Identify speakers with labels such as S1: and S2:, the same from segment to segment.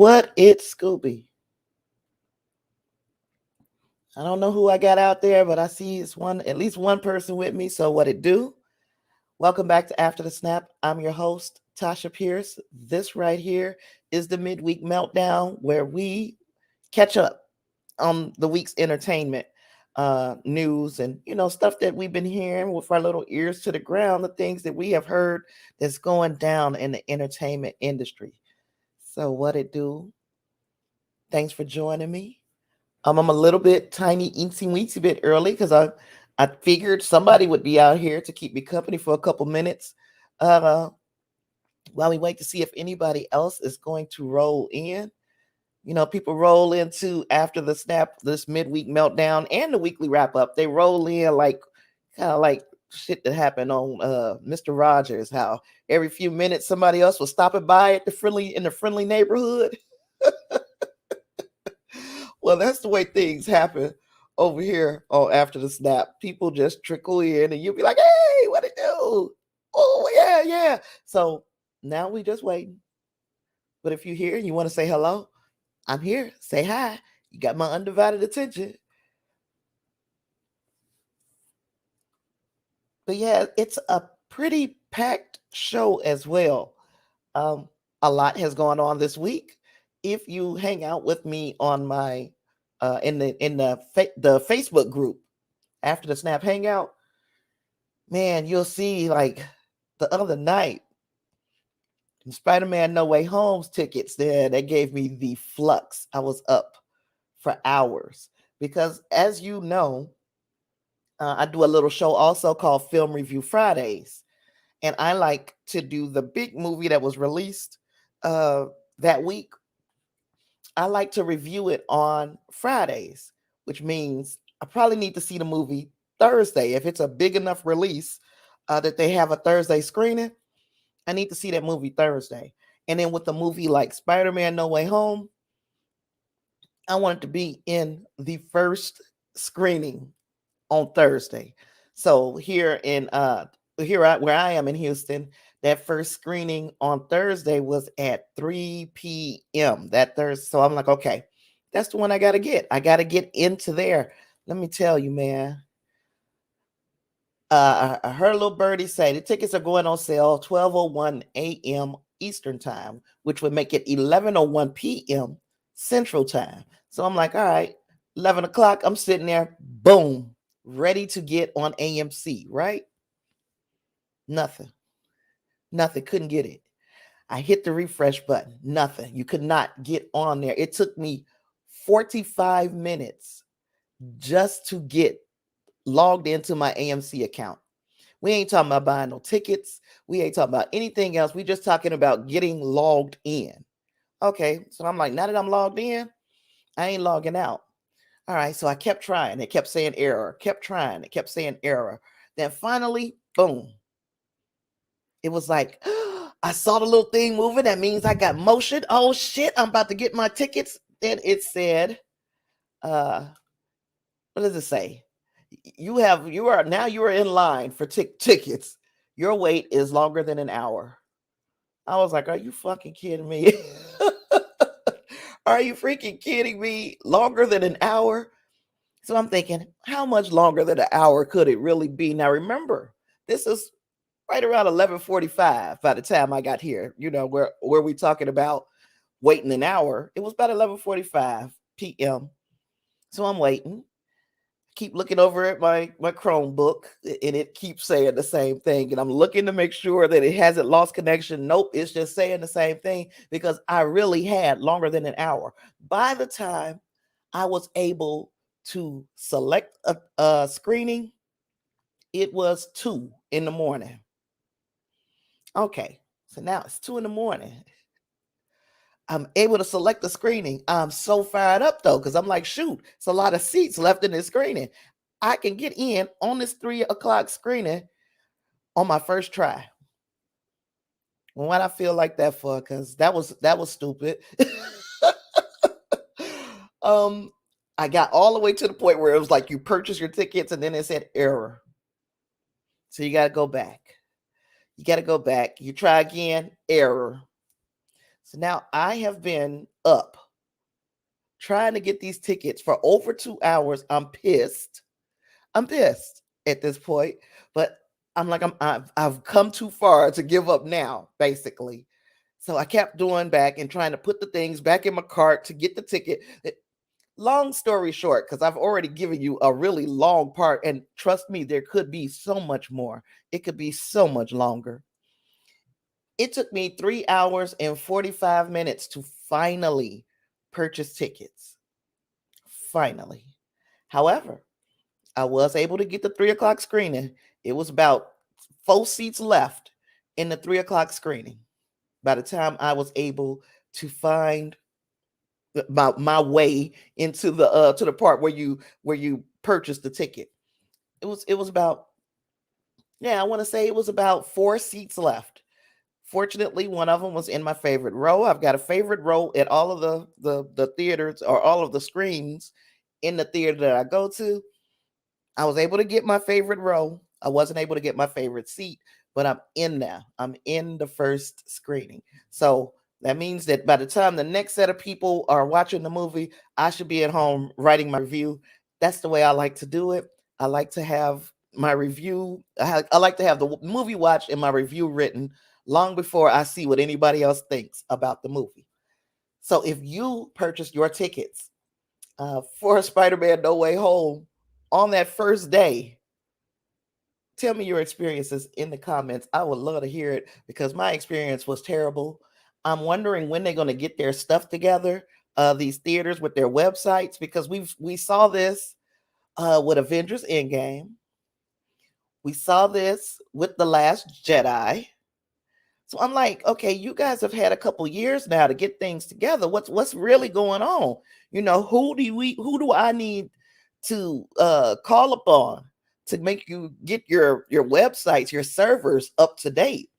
S1: What it's Scooby. I don't know who I got out there, but I see it's at least one person with me. So what it do? Welcome back to After the Snap. I'm your host, Tasha Pierce. This right here is the Midweek Meltdown, where we catch up on the week's entertainment news and stuff that we've been hearing with our little ears to the ground, the things that we have heard that's going down in the entertainment industry. So what it do? Thanks for joining me. I'm a little bit tiny, eensy weensy bit early because I figured somebody would be out here to keep me company for a couple minutes uh, while we wait to see if anybody else is going to roll in. People roll into after the snap, this midweek meltdown and the weekly wrap up. They roll in like kind of like shit that happened on Mr. Rogers, how every few minutes somebody else was stopping by at in the friendly neighborhood. Well, that's the way things happen over here on After the Snap. People just trickle in and you'll be like, hey, what it do? Oh, yeah, yeah. So now we just waiting. But if you're here and you want to say hello, I'm here. Say hi. You got my undivided attention. But yeah, it's a pretty packed show as well. Um, a lot has gone on this week. If you hang out with me on my the Facebook group after the snap hangout, man, you'll see like the other night, SpiderMan No Way Home's tickets there, they gave me the flux. I was up for hours because, as you know, I do a little show also called Film Review Fridays, and I like to do the big movie that was released that week. I like to review it on Fridays, which means I probably need to see the movie Thursday. If it's a big enough release that they have a Thursday screening, I need to see that movie Thursday. And then with the movie like Spider-Man No Way Home, I want it to be in the first screening on Thursday. So where I am in Houston, that first screening on Thursday was at 3 p.m. that Thursday. So I'm like, okay, that's the one I got to get. I got to get into there. Let me tell you, man. I heard a little birdie say the tickets are going on sale 12:01 a.m. Eastern time, which would make it 11:01 p.m. Central time. So I'm like, all right, 11 o'clock. I'm sitting there, boom, ready to get on AMC, right? Nothing. Couldn't get it. I hit the refresh button. Nothing. You could not get on there. It took me 45 minutes just to get logged into my AMC account. We ain't talking about buying no tickets. We ain't talking about anything else. We just talking about getting logged in. Okay, so I'm like, now that I'm logged in, I ain't logging out. All right, so I kept trying. It kept saying error. Kept trying. It kept saying error. Then finally, boom. It was like, I saw the little thing moving. That means I got motion. Oh shit, I'm about to get my tickets. Then it said, what does it say? You are in line for tickets. Your wait is longer than an hour. I was like, are you fucking kidding me? Are you freaking kidding me? Longer than an hour? So I'm thinking, how much longer than an hour could it really be? Now remember, this is right around 11:45 by the time I got here. Where we talking about waiting an hour. It was about 11:45 p.m. So I'm waiting. Keep looking over at my Chromebook, and it keeps saying the same thing. And I'm looking to make sure that it hasn't lost connection. Nope, it's just saying the same thing because I really had longer than an hour. By the time I was able to select a screening, it was 2 in the morning. Okay, so now it's 2 in the morning. I'm able to select the screening. I'm so fired up though, because I'm like, shoot, it's a lot of seats left in this screening. I can get in on this 3 o'clock screening on my first try. Well, why I feel like that for? Because that was stupid. I got all the way to the point where it was like you purchase your tickets and then it said error. So you got to go back. You try again, error. So now I have been up trying to get these tickets for over 2 hours. I'm pissed. I'm pissed at this point, but I'm like, I've come too far to give up now, basically. So I kept doing back and trying to put the things back in my cart to get the ticket. Long story short, because I've already given you a really long part, and trust me, there could be so much more. It could be so much longer. It took me 3 hours and 45 minutes to finally purchase tickets. Finally. However, I was able to get the 3 o'clock screening. It was about 4 seats left in the 3 o'clock screening by the time I was able to find my way into the to the part where you purchase the ticket. It was about, yeah, I want to say it was about 4 seats left. Fortunately, one of them was in my favorite row. I've got a favorite row at all of the theaters, or all of the screens in the theater that I go to. I was able to get my favorite row. I wasn't able to get my favorite seat, but I'm in now. I'm in the first screening. So that means that by the time the next set of people are watching the movie, I should be at home writing my review. That's the way I like to do it. I like to have my review. I like to have the movie watched and my review written long before I see what anybody else thinks about the movie. So if you purchase your tickets for Spider-Man No Way Home on that first day, tell me your experiences in the comments. I would love to hear it because my experience was terrible. I'm wondering when they're going to get their stuff together, these theaters with their websites, because we saw this with Avengers Endgame. We saw this with The Last Jedi. So I'm like, okay, you guys have had a couple years now to get things together. What's really going on? Who do I need to call upon to make you get your websites, your servers up to date?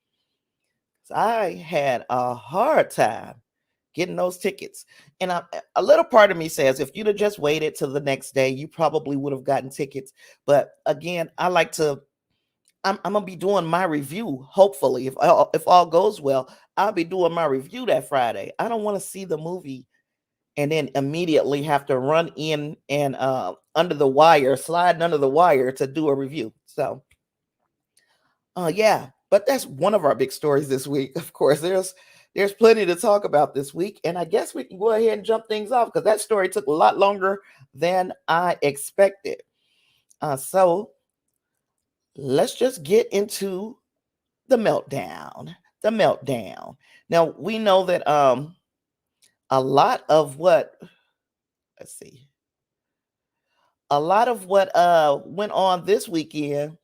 S1: So I had a hard time getting those tickets. And a little part of me says if you'd have just waited till the next day, you probably would have gotten tickets. But again, I'm gonna be doing my review. Hopefully, if all goes well, I'll be doing my review that Friday. I don't want to see the movie and then immediately have to run in and sliding under the wire to do a review. So, yeah, but that's one of our big stories this week. Of course, there's plenty to talk about this week, and I guess we can go ahead and jump things off because that story took a lot longer than I expected. So let's just get into the meltdown. The meltdown. Now we know that a lot of what let's see, a lot of what went on this weekend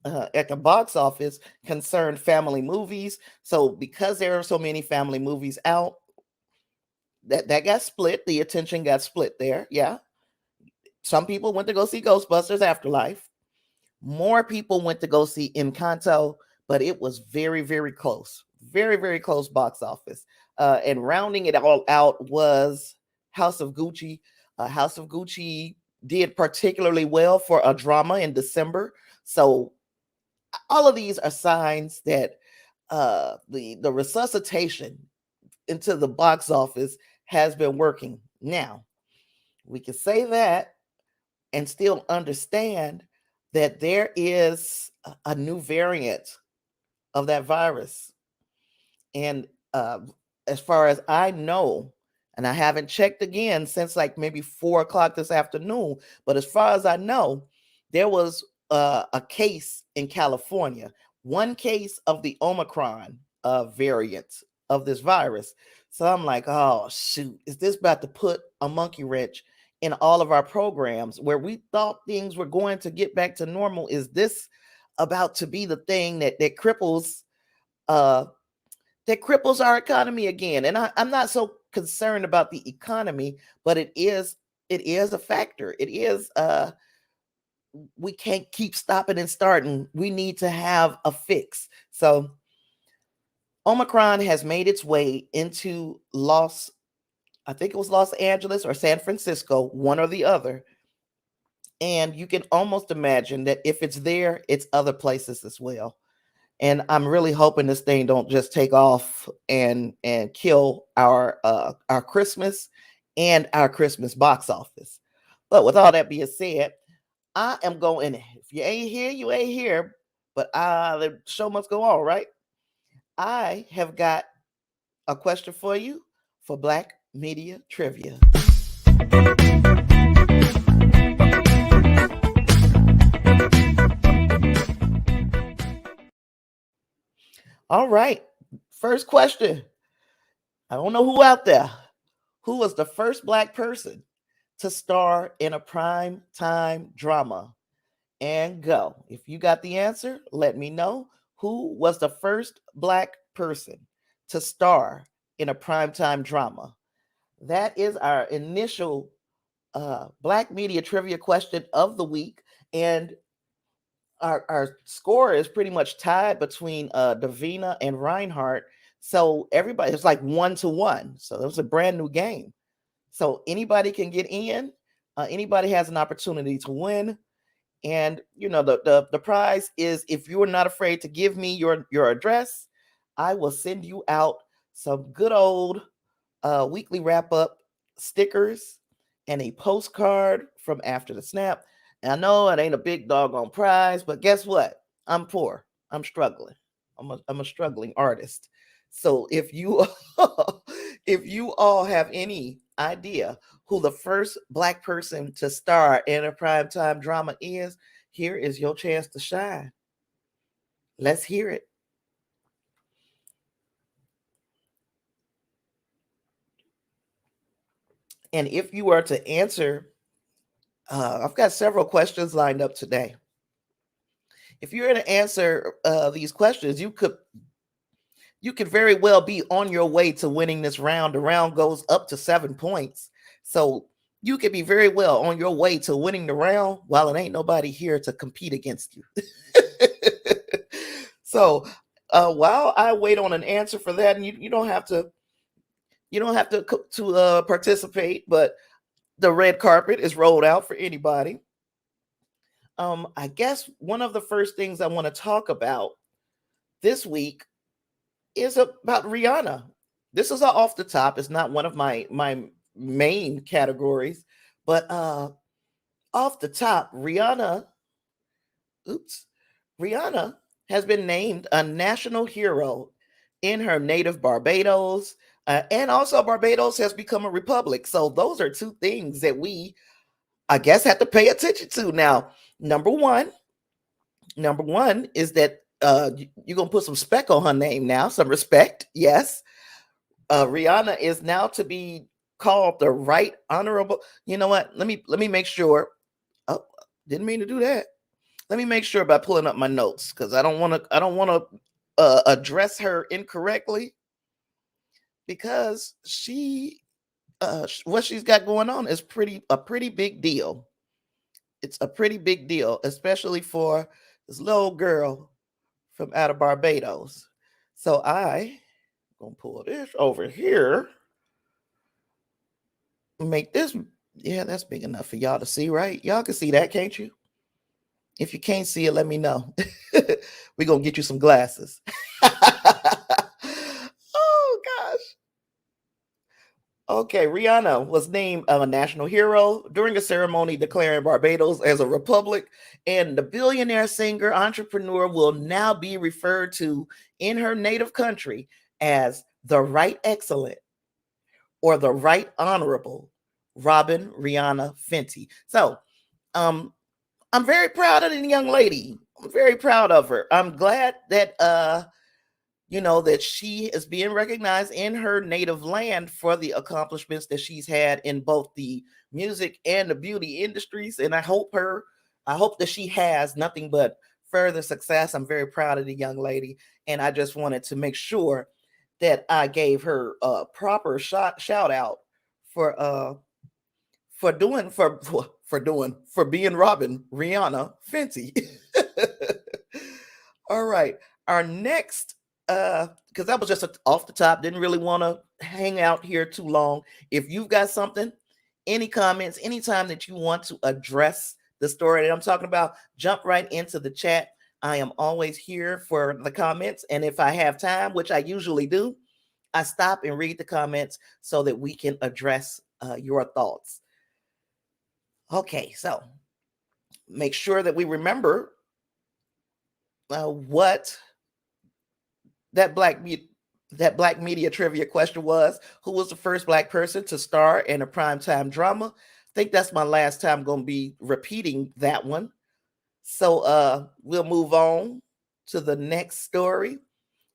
S1: at the box office concerned family movies. So because there are so many family movies out, that got split. The attention got split there. Yeah. Some people went to go see Ghostbusters Afterlife. More people went to go see Encanto, but it was very, very close. Very, very close box office. And rounding it all out was House of Gucci. House of Gucci did particularly well for a drama in December. So all of these are signs that the resuscitation into the box office has been working. Now, we can say that and still understand that there is a new variant of that virus. And as far as I know, and I haven't checked again since like maybe 4 o'clock this afternoon, but as far as I know, there was a case in California, one case of the Omicron variant of this virus. So I'm like, oh, shoot, is this about to put a monkey wrench in all of our programs where we thought things were going to get back to normal? Is this about to be the thing that cripples our economy again? And I'm not so concerned about the economy, but it is a factor. It is we can't keep stopping and starting. We need to have a fix. So Omicron has made its way into I think it was Los Angeles or San Francisco, one or the other. And you can almost imagine that if it's there, it's other places as well. And I'm really hoping this thing don't just take off and kill our Christmas and our Christmas box office. But with all that being said, I am going. If you ain't here, you ain't here. But the show must go on, right? I have got a question for you for Black Media Trivia. All right. First question. I don't know who out there. Who was the first Black person to star in a prime time drama? And go. If you got the answer, let me know. Who was the first Black person to star in a primetime drama? That is our initial Black Media Trivia question of the week. And our score is pretty much tied between Davina and Reinhardt. So everybody, it's like 1-1. So it was a brand new game. So anybody can get in. Anybody has an opportunity to win. And the prize is, if you are not afraid to give me your address, I will send you out some good old weekly wrap up stickers and a postcard from After the Snap. And I know it ain't a big doggone prize, but guess what? I'm poor. I'm struggling. I'm a struggling artist. So if you if you all have any idea who the first Black person to star in a primetime drama is, here is your chance to shine. Let's hear it. And if you were to answer, I've got several questions lined up today. If you're going to answer these questions, you could very well be on your way to winning this round. The round goes up to 7 points. So you could be very well on your way to winning the round while it ain't nobody here to compete against you. So while I wait on an answer for that, and you don't have to participate, but the red carpet is rolled out for anybody. I guess one of the first things I want to talk about this week is about Rihanna. This is off the top. It's not one of my main categories, but off the top, Rihanna has been named a national hero in her native Barbados, and also Barbados has become a republic. So those are two things that we, I guess, have to pay attention to. Now, number one is that you're gonna put some spec on her name now, some respect. Yes, Rihanna is now to be called the Right Honorable. You know what? Let me make sure. Oh, didn't mean to do that. Let me make sure by pulling up my notes, because I don't want to address her incorrectly, because she what she's got going on is a pretty big deal. It's a pretty big deal, especially for this little girl from out of Barbados. So I gonna pull this over here. Make this, yeah, that's big enough for y'all to see, right? Y'all can see that, can't you? If you can't see it, let me know. We're gonna get you some glasses. Oh gosh. Okay, Rihanna was named a national hero during a ceremony declaring Barbados as a republic, and the billionaire singer entrepreneur will now be referred to in her native country as the Right Excellent or the Right Honorable Robin Rihanna Fenty. So, I'm very proud of the young lady. I'm very proud of her. I'm glad that that she is being recognized in her native land for the accomplishments that she's had in both the music and the beauty industries. And I hope that she has nothing but further success. I'm very proud of the young lady. And I just wanted to make sure that I gave her a proper shout out for being Robin Rihanna Fenty. All right. Our next, because that was just off the top, didn't really want to hang out here too long. If you've got something, any comments, anytime that you want to address the story that I'm talking about, jump right into the chat. I am always here for the comments. And if I have time, which I usually do, I stop and read the comments so that we can address your thoughts. Okay, so make sure that we remember what that black media trivia question was. Who was the first black person to star in a primetime drama? I think that's my last time going to be repeating that one. So we'll move on to the next story.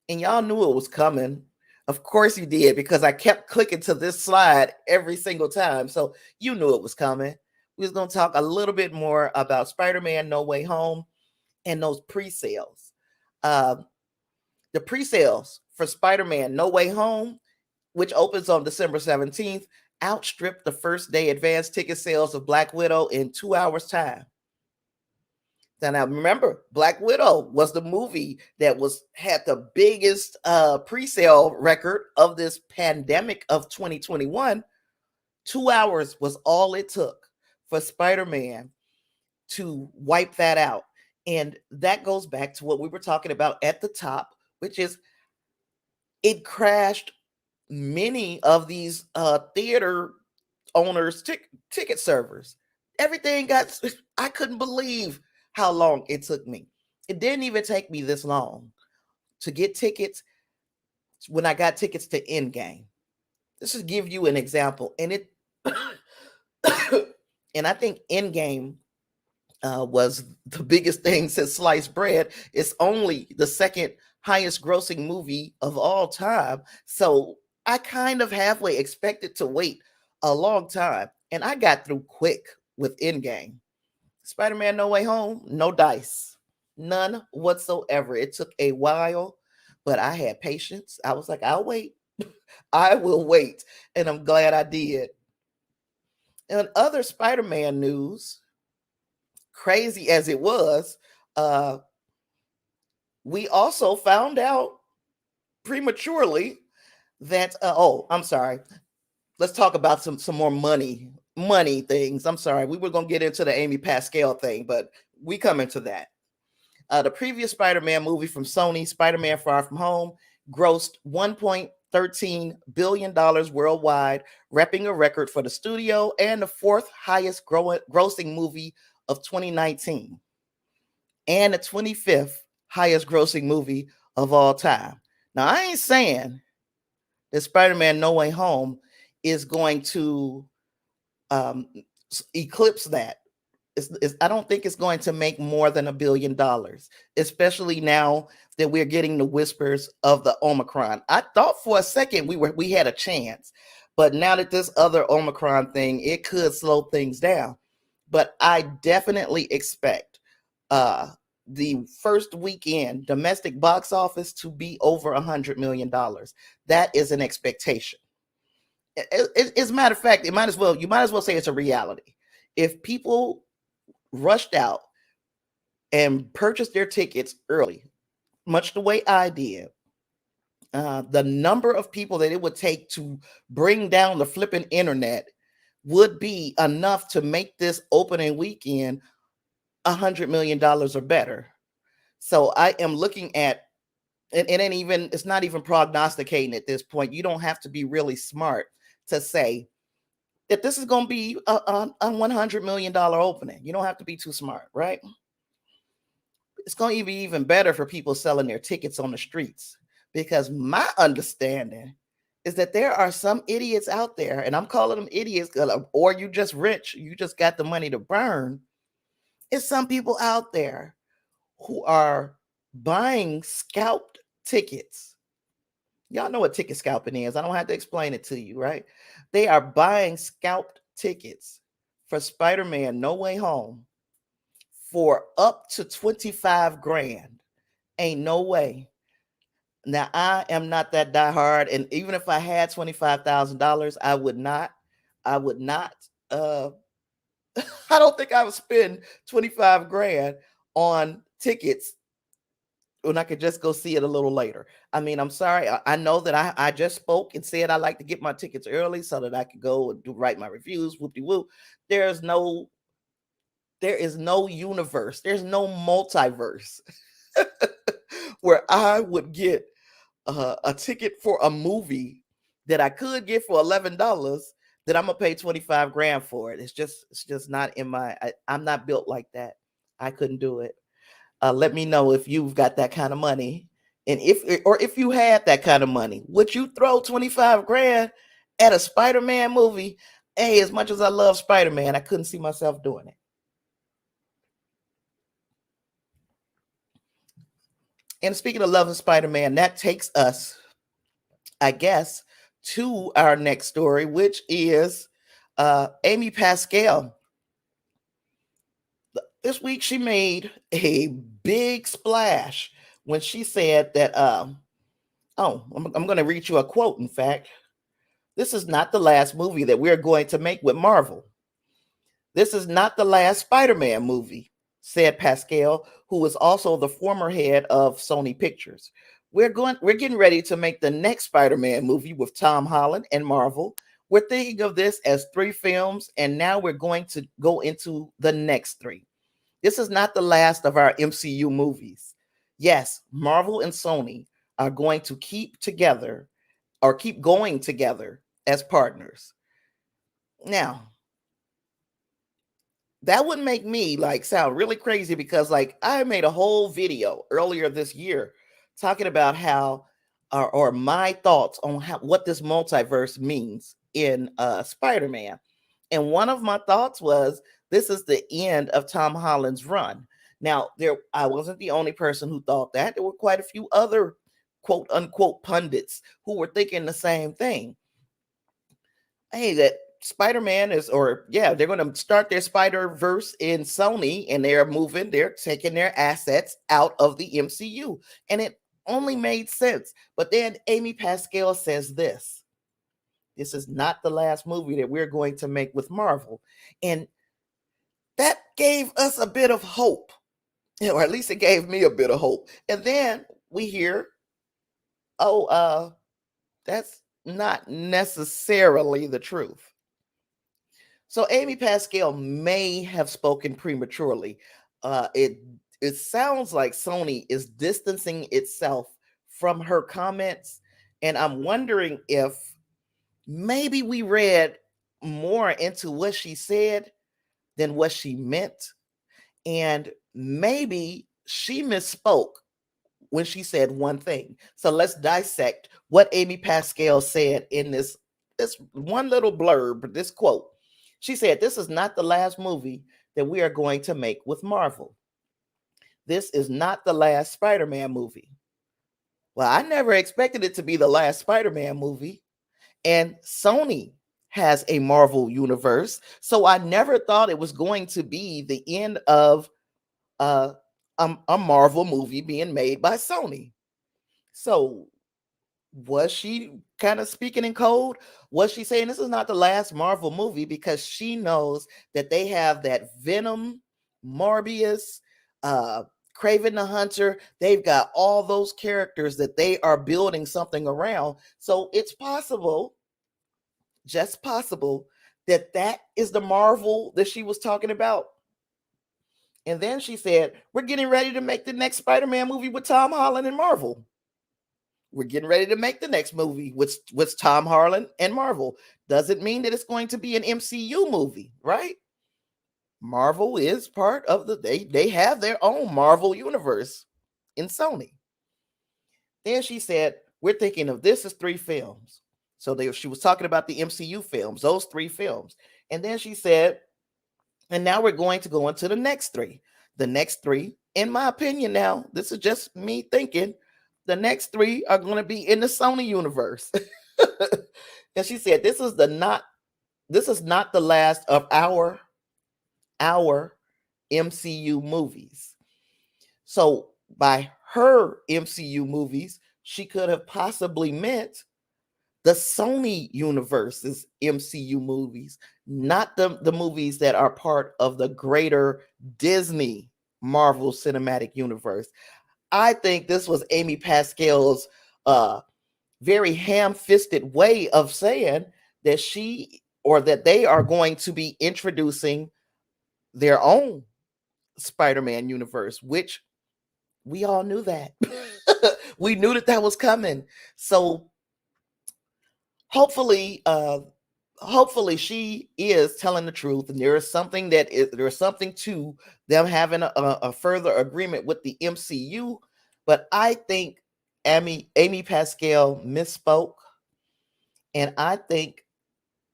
S1: And y'all knew it was coming. Of course you did, because I kept clicking to this slide every single time. So you knew it was coming. We was going to talk a little bit more about Spider-Man No Way Home and those pre-sales. The pre-sales for Spider-Man No Way Home, which opens on December 17th, outstripped the first day advance ticket sales of Black Widow in 2 hours' time. Now remember, Black Widow was the movie that had the biggest pre-sale record of this pandemic of 2021. 2 hours was all it took for Spider-Man to wipe that out. And that goes back to what we were talking about at the top, which is it crashed many of these theater owners' ticket servers. Everything I couldn't believe how long it took me. It didn't even take me this long to get tickets when I got tickets to Endgame. This is give you an example. And it and I think Endgame was the biggest thing since sliced bread. It's only the second highest grossing movie of all time. So I kind of halfway expected to wait a long time. And I got through quick with Endgame. Spider-Man No Way Home, no dice. None whatsoever. It took a while, but I had patience. I was like, I'll wait. I will wait. And I'm glad I did. And other Spider-Man news, crazy as it was, we also found out prematurely that I'm sorry. Let's talk about some more money things. I'm sorry. We were going to get into the Amy Pascal thing, but we come into that. The previous Spider-Man movie from Sony, Spider-Man Far From Home, grossed $1.13 billion worldwide, repping a record for the studio and the fourth highest grossing movie of 2019 and the 25th highest grossing movie of all time. Now, I ain't saying that Spider-Man No Way Home is going to eclipse that. I don't think it's going to make more than $1 billion, especially now that we're getting the whispers of the Omicron. I thought for a second we had a chance, but now that this other Omicron thing, it could slow things down. But I definitely expect the first weekend domestic box office to be over $100 million. That is an expectation. As a matter of fact, you might as well say it's a reality. If people rushed out and purchased their tickets early, much the way I did, the number of people that it would take to bring down the flipping internet would be enough to make this opening weekend $100 million or better. So I am looking at, and it's not even prognosticating at this point. You don't have to be really smart to say that this is going to be a $100 million opening. You don't have to be too smart, right? It's going to be even better for people selling their tickets on the streets, because my understanding is that there are some idiots out there, and I'm calling them idiots, or you just rich, you just got the money to burn. It's some people out there who are buying scalped tickets. Y'all know what ticket scalping is. I don't have to explain it to you, right? They are buying scalped tickets for Spider-Man No Way Home for up to 25 grand. Ain't no way. Now, I am not that diehard, and even if I had $25,000, I would not. I don't think I would spend 25 grand on tickets when I could just go see it a little later. I mean, I'm sorry. I know that I just spoke and said I like to get my tickets early so that I could go and write my reviews. Whoop-de-whoop. There is no universe. There's no multiverse where I would get a ticket for a movie that I could get for $11 that I'm gonna pay 25 grand for it. It's just not in my. I'm not built like that. I couldn't do it. Let me know if you've got that kind of money, and if you had that kind of money, would you throw 25 grand at a Spider-Man movie? Hey, as much as I love Spider-Man, I couldn't see myself doing it. And speaking of loving Spider-Man, that takes us, I guess, to our next story, which is Amy Pascal. This week she made a big splash when she said that, I'm going to read you a quote, in fact. This is not the last movie that we're going to make with Marvel. This is not the last Spider-Man movie, said Pascal, who is also the former head of Sony Pictures. We're getting ready to make the next Spider-Man movie with Tom Holland and Marvel. We're thinking of this as 3 films, and now we're going to go into the next 3. This is not the last of our MCU movies. Yes, Marvel and Sony are going to keep together or keep going together as partners. Now, that would make me sound really crazy because I made a whole video earlier this year talking about how or my thoughts on what this multiverse means in Spider-Man. And one of my thoughts was this is the end of Tom Holland's run. Now, I wasn't the only person who thought that. There were quite a few other quote unquote pundits who were thinking the same thing. Hey, that Spider-Man they're going to start their Spider-Verse in Sony, and they're taking their assets out of the MCU. And it only made sense. But then Amy Pascal says this is not the last movie that we're going to make with Marvel. And that gave us a bit of hope, or at least it gave me a bit of hope. And then we hear, that's not necessarily the truth. So Amy Pascal may have spoken prematurely. It sounds like Sony is distancing itself from her comments, and I'm wondering if maybe we read more into what she said than what she meant, and maybe she misspoke when she said one thing. So let's dissect what Amy Pascal said in this one little blurb, this quote. She said, "This is not the last movie that we are going to make with Marvel. This is not the last Spider-Man movie." Well, I never expected it to be the last Spider-Man movie. And Sony has a Marvel universe. So I never thought it was going to be the end of a Marvel movie being made by Sony. So was she kind of speaking in code? Was she saying this is not the last Marvel movie because she knows that they have that Venom, Morbius, Craven the Hunter? They've got all those characters that they are building something around. So it's possible, just possible, that is the Marvel that she was talking about. And then she said, we're getting ready to make the next Spider-Man movie with Tom Holland and Marvel. We're getting ready to make the next movie with Tom Holland and Marvel. Doesn't mean that it's going to be an MCU movie, right? Marvel is part of they have their own Marvel universe in Sony. Then she said, we're thinking of this as 3 films. So she was talking about the MCU films, those 3 films. And then she said, and now we're going to go into the next 3. The next 3, in my opinion now, this is just me thinking, the next 3 are going to be in the Sony universe. And she said, this is not the last of our MCU movies. So by her MCU movies, she could have possibly meant the Sony universe's MCU movies, not the movies that are part of the greater Disney Marvel Cinematic Universe. I think this was Amy Pascal's very ham-fisted way of saying that they are going to be introducing their own Spider-Man universe, which We all knew that. We knew that that was coming. So hopefully, hopefully she is telling the truth, and there's something to them having a further agreement with the MCU. But I think Amy Pascal misspoke, and I think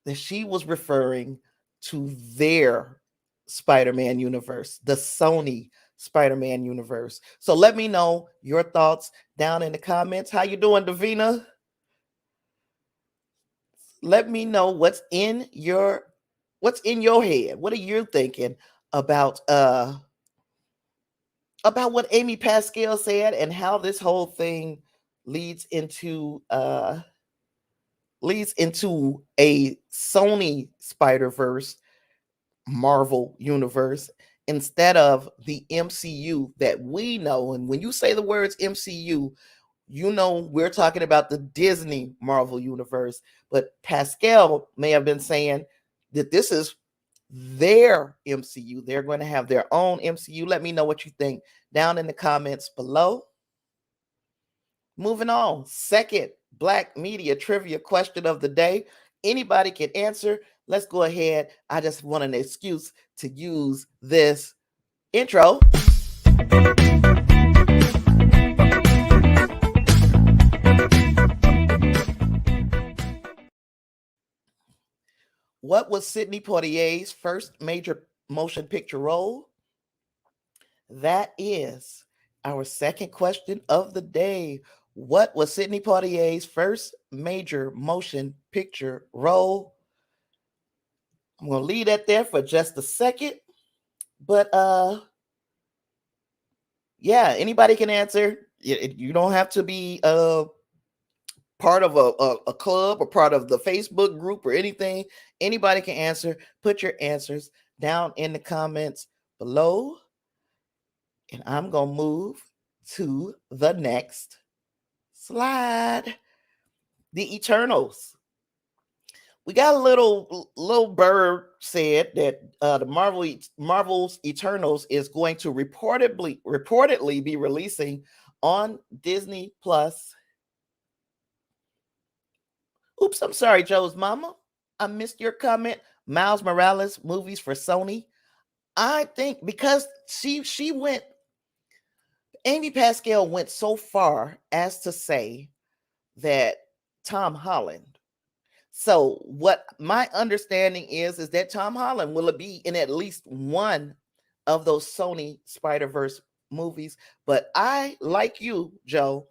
S1: that she was referring to their Spider-Man universe, the Sony Spider-Man universe. So let me know your thoughts down in the comments. How you doing, Davina? Let me know what's in your head. What are you thinking about what Amy Pascal said, and how this whole thing leads into a Sony Spider-Verse Marvel universe instead of the MCU that we know. And when you say the words MCU, you know we're talking about the Disney Marvel universe. But Pascal may have been saying that this is their MCU. They're going to have their own MCU. Let me know what you think down in the comments below. Moving on, second Black media trivia question of the day. Anybody can answer. Let's go ahead. I just want an excuse to use this intro. What was Sidney Poitier's first major motion picture role? That is our second question of the day. What was Sidney Poitier's first major motion picture role? I'm going to leave that there for just a second. But yeah, anybody can answer. You don't have to be part of a club or part of the Facebook group or anything. Anybody can answer. Put your answers down in the comments below. And I'm going to move to the next slide. The Eternals. We got a little bird said that the Marvel's Eternals is going to reportedly be releasing on Disney Plus. Oops, I'm sorry, Joe's mama. I missed your comment. Miles Morales movies for Sony. I think because Amy Pascal went so far as to say that Tom Holland. So what my understanding is that Tom Holland will be in at least one of those Sony Spider-Verse movies. But I, like you, Joe,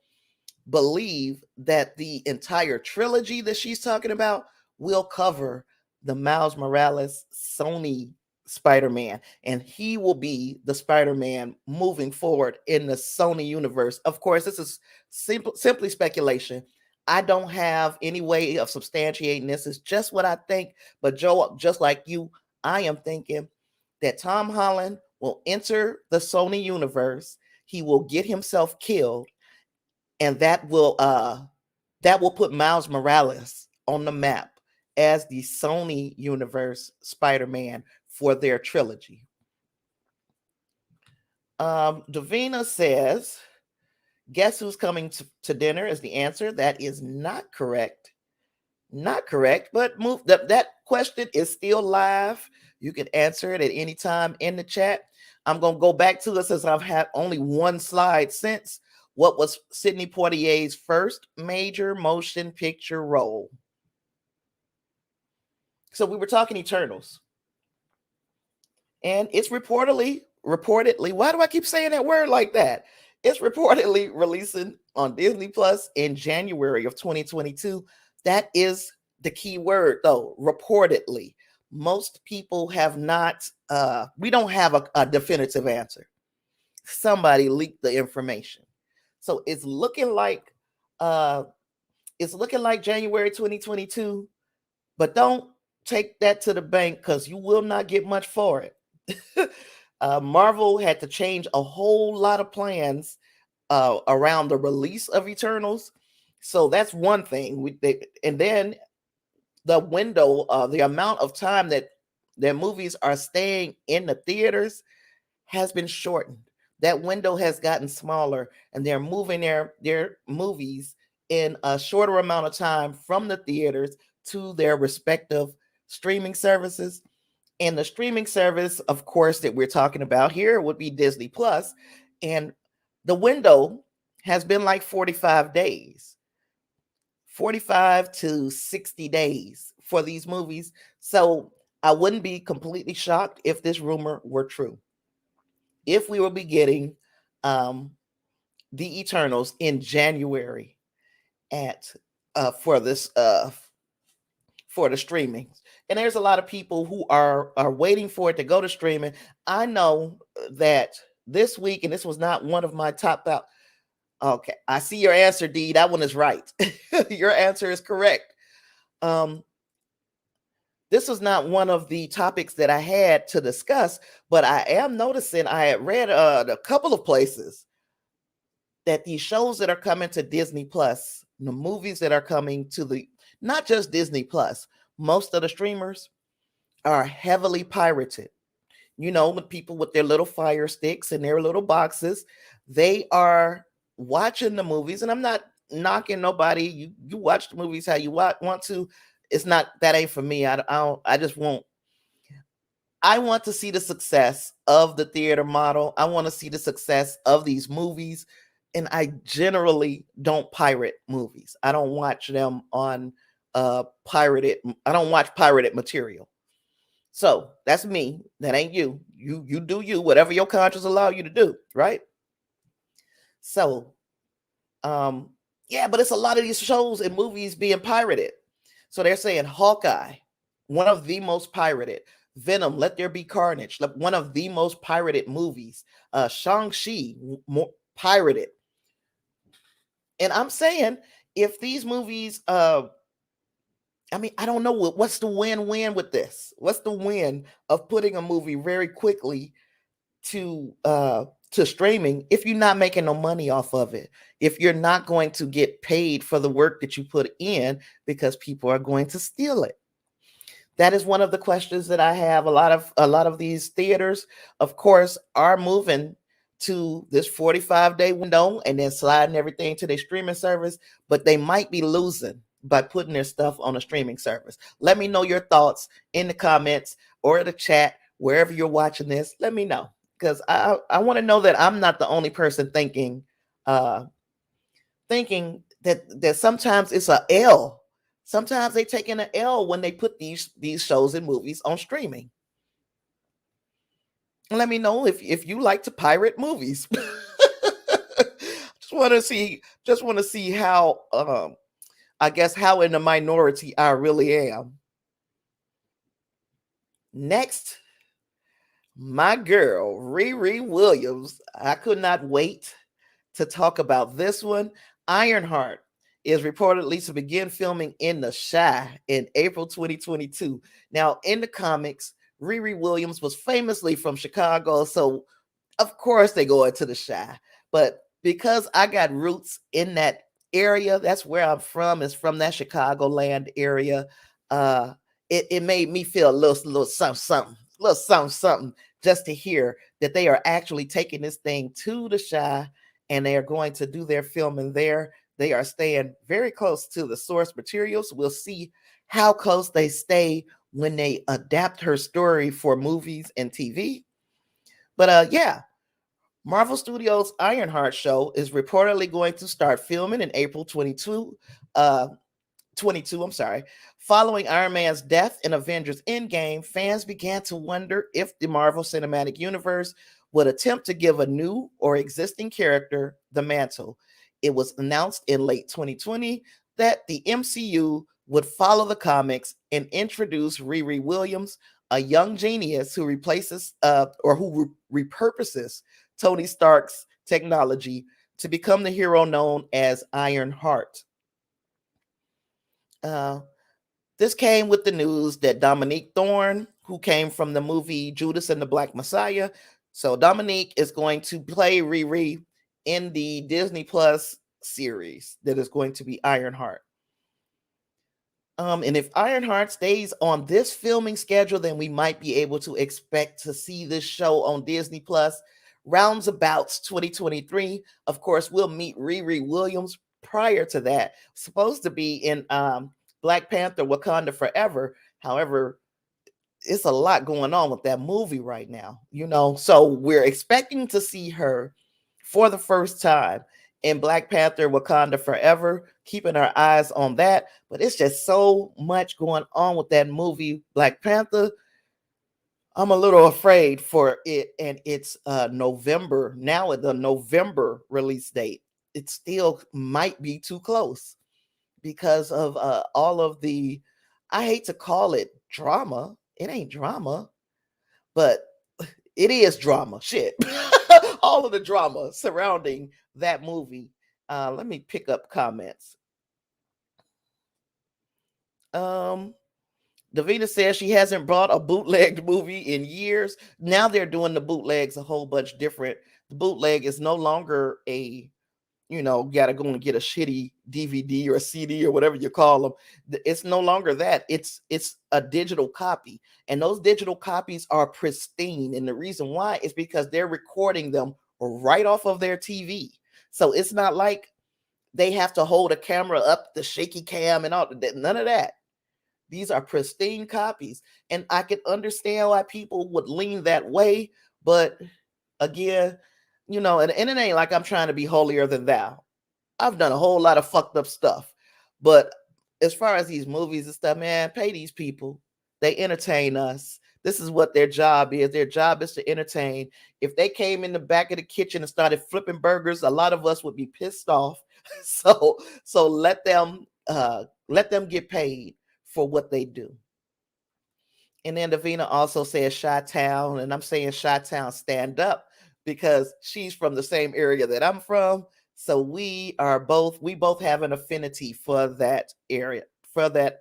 S1: believe that the entire trilogy that she's talking about will cover the Miles Morales Sony Spider-Man, and he will be the Spider-Man moving forward in the Sony universe. Of course, this is simply speculation. I don't have any way of substantiating this. It's just what I think. But Joe, just like you, I am thinking that Tom Holland will enter the Sony universe. He will get himself killed, and that will put Miles Morales on the map as the Sony universe Spider-Man for their trilogy. Davina says, guess who's coming to dinner is the answer. That is not correct. Not correct, but that question is still live. You can answer it at any time in the chat. I'm going to go back to it since I've had only one slide since. What was Sidney Poitier's first major motion picture role? So we were talking Eternals. And it's reportedly, why do I keep saying that word like that? It's reportedly releasing on Disney Plus in January of 2022. That is the key word, though, reportedly. Most people have not, we don't have a definitive answer. Somebody leaked the information. So it's looking like January 2022, but don't take that to the bank because you will not get much for it. Marvel had to change a whole lot of plans around the release of Eternals. So that's one thing. And then the window, the amount of time that their movies are staying in the theaters has been shortened. that window has gotten smaller, and they're moving their movies in a shorter amount of time from the theaters to their respective streaming services. And the streaming service, of course, that we're talking about here would be Disney Plus. And the window has been like 45 days, 45 to 60 days for these movies. So I wouldn't be completely shocked if this rumor were true. If we will be getting the Eternals in January at for this for the streaming. And there's a lot of people who are waiting for it to go to streaming. I know that this week, and this was not one of my top out. Okay, I see your answer, D. That one is right. Your answer is correct. This was not one of the topics that I had to discuss, but I am noticing I had read a couple of places that these shows that are coming to Disney Plus, the movies that are coming to the not just Disney Plus, most of the streamers are heavily pirated. You know, with people with their little fire sticks and their little boxes, they are watching the movies. And I'm not knocking nobody. You watch the movies how you want to. It's not that ain't for me. I just won't. I want to see the success of the theater model. I want to see the success of these movies. And I generally don't pirate movies. I don't watch them on pirated. I don't watch pirated material. So that's me. That ain't you. You do you, whatever your conscience allow you to do, right? So yeah, but it's a lot of these shows and movies being pirated. So they're saying Hawkeye, one of the most pirated. Venom, Let There Be Carnage, one of the most pirated movies. Shang-Chi, more pirated. And I'm saying if these movies, I mean, I don't know what's the win-win with this. What's the win of putting a movie very quickly to streaming if you're not making no money off of it? If you're not going to get paid for the work that you put in because people are going to steal it. That is one of the questions that I have. A lot of these theaters, of course, are moving to this 45-day window and then sliding everything to their streaming service, but they might be losing by putting their stuff on a streaming service. Let me know your thoughts in the comments or the chat, wherever you're watching this. Let me know, because I want to know that I'm not the only person thinking that sometimes it's a L. Sometimes they take in an L when they put these shows and movies on streaming. Let me know if you like to pirate movies. just want to see how I guess how in the minority I really am. Next, my girl Riri Williams. I could not wait to talk about this one. Ironheart is reportedly to begin filming in the Chi in April 2022. Now, in the comics, Riri Williams was famously from Chicago, so of course they go into the Chi. But because I got roots in that area, that's where I'm from, is from that Chicagoland area. It made me feel a little something, just to hear that they are actually taking this thing to the Chi and they are going to do their filming there. They are staying very close to the source materials. We'll see how close they stay when they adapt her story for movies and TV. But yeah, Marvel Studios' Ironheart show is reportedly going to start filming in April 22. I'm sorry. Following Iron Man's death in Avengers Endgame, fans began to wonder if the Marvel Cinematic Universe would attempt to give a new or existing character the mantle. It was announced in late 2020 that the MCU would follow the comics and introduce Riri Williams, a young genius who replaces repurposes Tony Stark's technology to become the hero known as Ironheart. This came with the news that Dominique Thorne, who came from the movie Judas and the Black Messiah, so Dominique is going to play Riri in the Disney Plus series that is going to be Ironheart. And if Ironheart stays on this filming schedule, then we might be able to expect to see this show on Disney Plus roundabouts 2023. Of course, we'll meet Riri Williams prior to that. Supposed to be in Black Panther Wakanda Forever. However, it's a lot going on with that movie right now, So we're expecting to see her for the first time in Black Panther Wakanda Forever, keeping our eyes on that. But it's just so much going on with that movie, Black Panther. I'm a little afraid for it, and it's November now. At the November release date, it still might be too close because of all of the, I hate to call it drama. It ain't drama, but it is drama. Shit. All of the drama surrounding that movie. Let me pick up comments. Davina says she hasn't brought a bootlegged movie in years. Now they're doing the bootlegs a whole bunch different. The bootleg is no longer a, gotta go and get a shitty DVD or a CD or whatever you call them. It's no longer that. It's a digital copy, and those digital copies are pristine. And the reason why is because they're recording them right off of their TV. So it's not like they have to hold a camera up, the shaky cam and all that. None of that. These are pristine copies, and I can understand why people would lean that way. But again, and it ain't like I'm trying to be holier than thou. I've done a whole lot of fucked up stuff. But as far as these movies and stuff, man, pay these people. They entertain us. This is what their job is. Their job is to entertain. If they came in the back of the kitchen and started flipping burgers, a lot of us would be pissed off. So let them get paid for what they do. And then Davina also says Chi-Town, and I'm saying Chi-Town stand up because she's from the same area that I'm from. So we both have an affinity for that area, that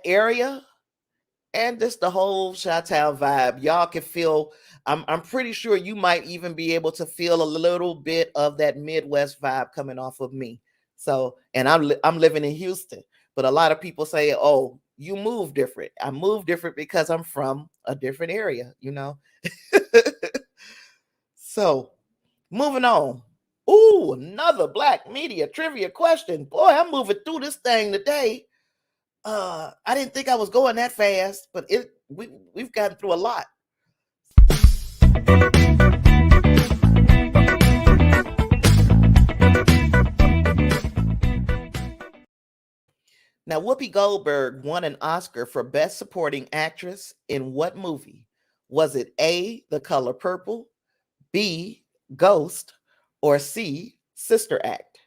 S1: area, and just the whole Chi-Town vibe. Y'all can feel, I'm pretty sure you might even be able to feel a little bit of that Midwest vibe coming off of me. So, and I'm living in Houston, but a lot of people say, "Oh, you move different." I move different because I'm from a different area, So, moving on. Ooh, another Black media trivia question. Boy, I'm moving through this thing today. I didn't think I was going that fast, but we've gotten through a lot. Now, Whoopi Goldberg won an Oscar for Best Supporting Actress in what movie? Was it A, The Color Purple, B, Ghost, or C, Sister Act?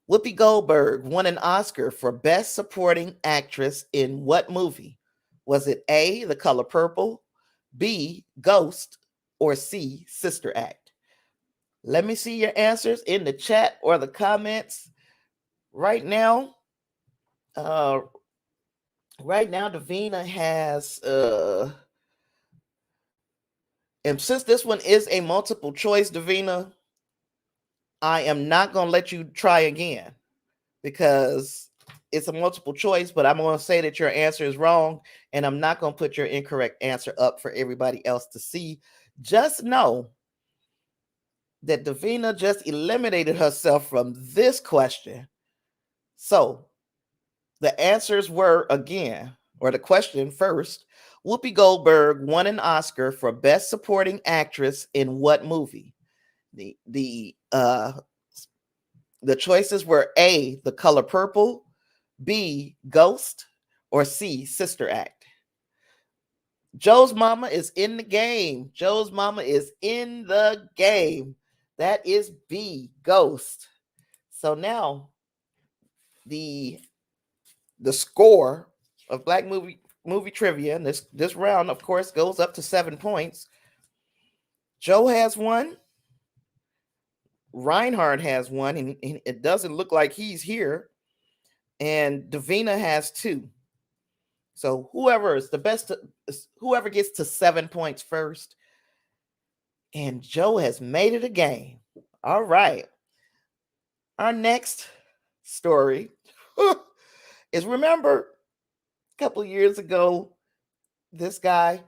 S1: Whoopi Goldberg won an Oscar for Best Supporting Actress in what movie? Was it A, The Color Purple, B, Ghost, or C, Sister Act? Let me see your answers in the chat or the comments. Right now, Davina has and since this one is a multiple choice, Davina, I am not going to let you try again because it's a multiple choice, but I'm going to say that your answer is wrong, and I'm not going to put your incorrect answer up for everybody else to see. Just know that Davina just eliminated herself from this question. So the answers were, again, or the question first, Whoopi Goldberg won an Oscar for Best Supporting Actress in what movie? The choices were A, The Color Purple, B, Ghost, or C, Sister Act. Joe's mama is in the game. Joe's mama is in the game. That is B, Ghost. So now the score of Black movie trivia, and this round, of course, goes up to 7 points. Joe has one. Reinhardt has one, and it doesn't look like he's here. And Davina has 2. So whoever is the best, whoever gets to 7 points first. And Joe has made it a game. All right. Our next story is, remember a couple of years ago, this guy,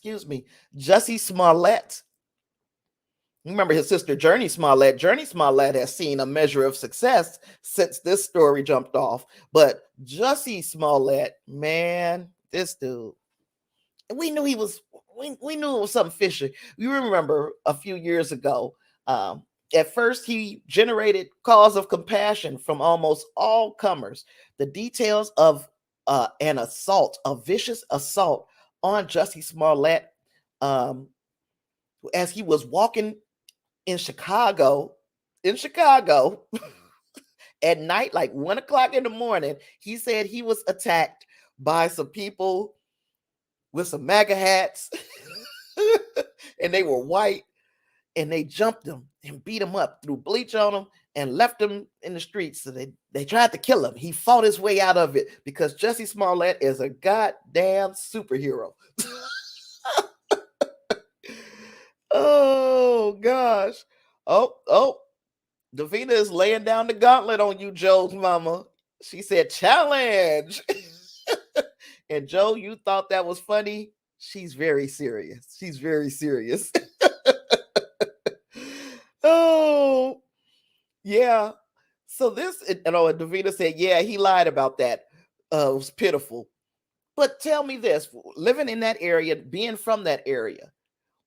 S1: excuse me, Jussie Smollett. Remember his sister Journey Smollett. Journey Smollett has seen a measure of success since this story jumped off. But Jussie Smollett, man, this dude, we knew he was. We knew it was something fishy. You remember a few years ago. At first, he generated calls of compassion from almost all comers. The details of an assault, a vicious assault on Jussie Smollett, as he was walking in Chicago, at night, like 1 o'clock in the morning. He said he was attacked by some people with some MAGA hats, and they were white, and they jumped him and beat him up, threw bleach on him, and left him in the streets. So they tried to kill him. He fought his way out of it because Jussie Smollett is a goddamn superhero. Oh gosh. Oh, Davina is laying down the gauntlet on you, Joe's mama. She said, challenge. And Joe, you thought that was funny. She's very serious. She's very serious. Oh, yeah. So this, and Davina said, yeah, he lied about that. It was pitiful. But tell me this, living in that area, being from that area,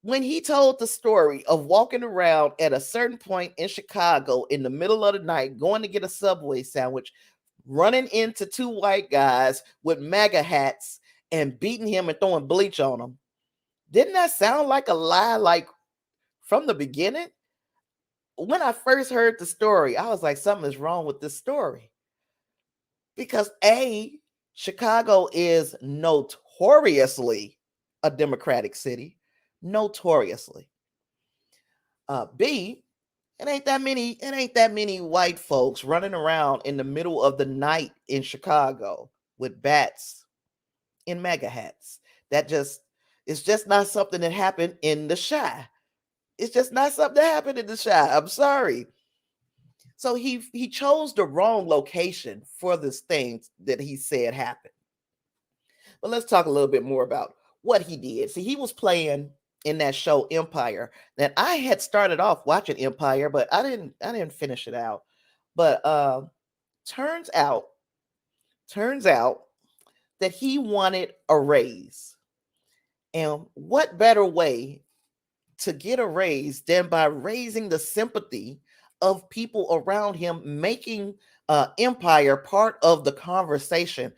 S1: when he told the story of walking around at a certain point in Chicago in the middle of the night, going to get a Subway sandwich, running into two white guys with MAGA hats and beating him and throwing bleach on him, didn't that sound like a lie, like from the beginning? When I first heard the story, I was like, something is wrong with this story. Because A, Chicago is notoriously a Democratic city. Notoriously. B, it ain't that many white folks running around in the middle of the night in Chicago with bats in MAGA hats. It's just not something that happened in the Chi. It's just not something that happened in the Chi. I'm sorry. So he chose the wrong location for this thing that he said happened. But let's talk a little bit more about what he did. See, he was playing in that show Empire. That I had started off watching Empire, but I didn't finish it out. But turns out that he wanted a raise. And what better way to get a raise than by raising the sympathy of people around him, making Empire part of the conversation,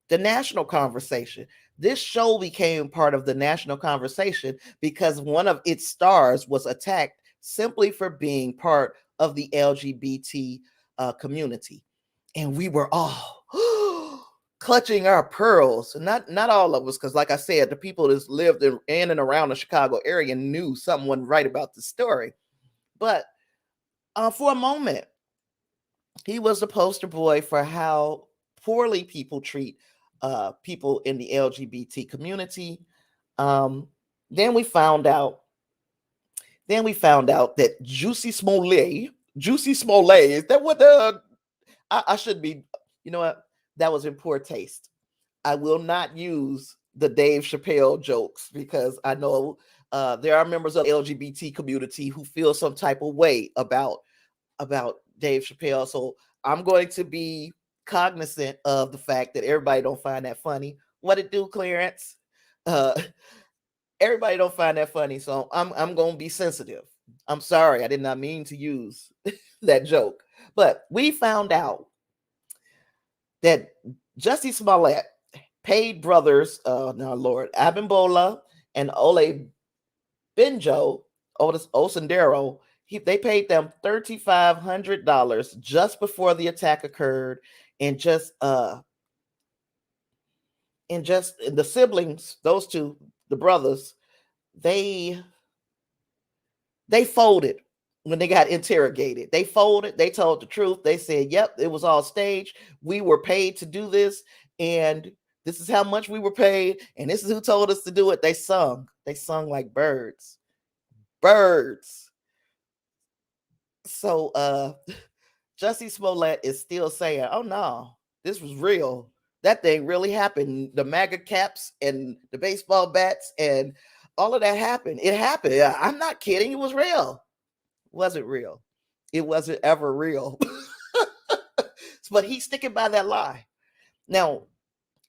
S1: the national conversation. This show became part of the national conversation because one of its stars was attacked simply for being part of the LGBT community. And we were all clutching our pearls. Not all of us, because like I said, the people that lived in and around the Chicago area knew something wasn't right about the story. But for a moment, he was the poster boy for how poorly people treat people in the LGBT community. Then we found out that Jussie Smollett, is that what I should be, you know what? That was in poor taste. I will not use the Dave Chappelle jokes because I know there are members of the LGBT community who feel some type of way about Dave Chappelle. So I'm going to be cognizant of the fact that everybody don't find that funny. What it do, Clarence? Everybody don't find that funny, so I'm going to be sensitive. I'm sorry, I did not mean to use that joke. But we found out that Jussie Smollett paid brothers, now Lord, Abimbola and Ole Benjo, Otis Osendero, they paid them $3,500 just before the attack occurred, and the siblings, those two, the brothers, they folded when they got interrogated. They folded. They told the truth. They said, "Yep, it was all staged. We were paid to do this, and this is how much we were paid, and this is who told us to do it." They sung like birds. So Jussie Smollett is still saying, "Oh no, this was real. That thing really happened. The MAGA caps and the baseball bats and all of that happened. It happened. I'm not kidding. It was real. It wasn't real. It wasn't ever real. But he's sticking by that lie. Now,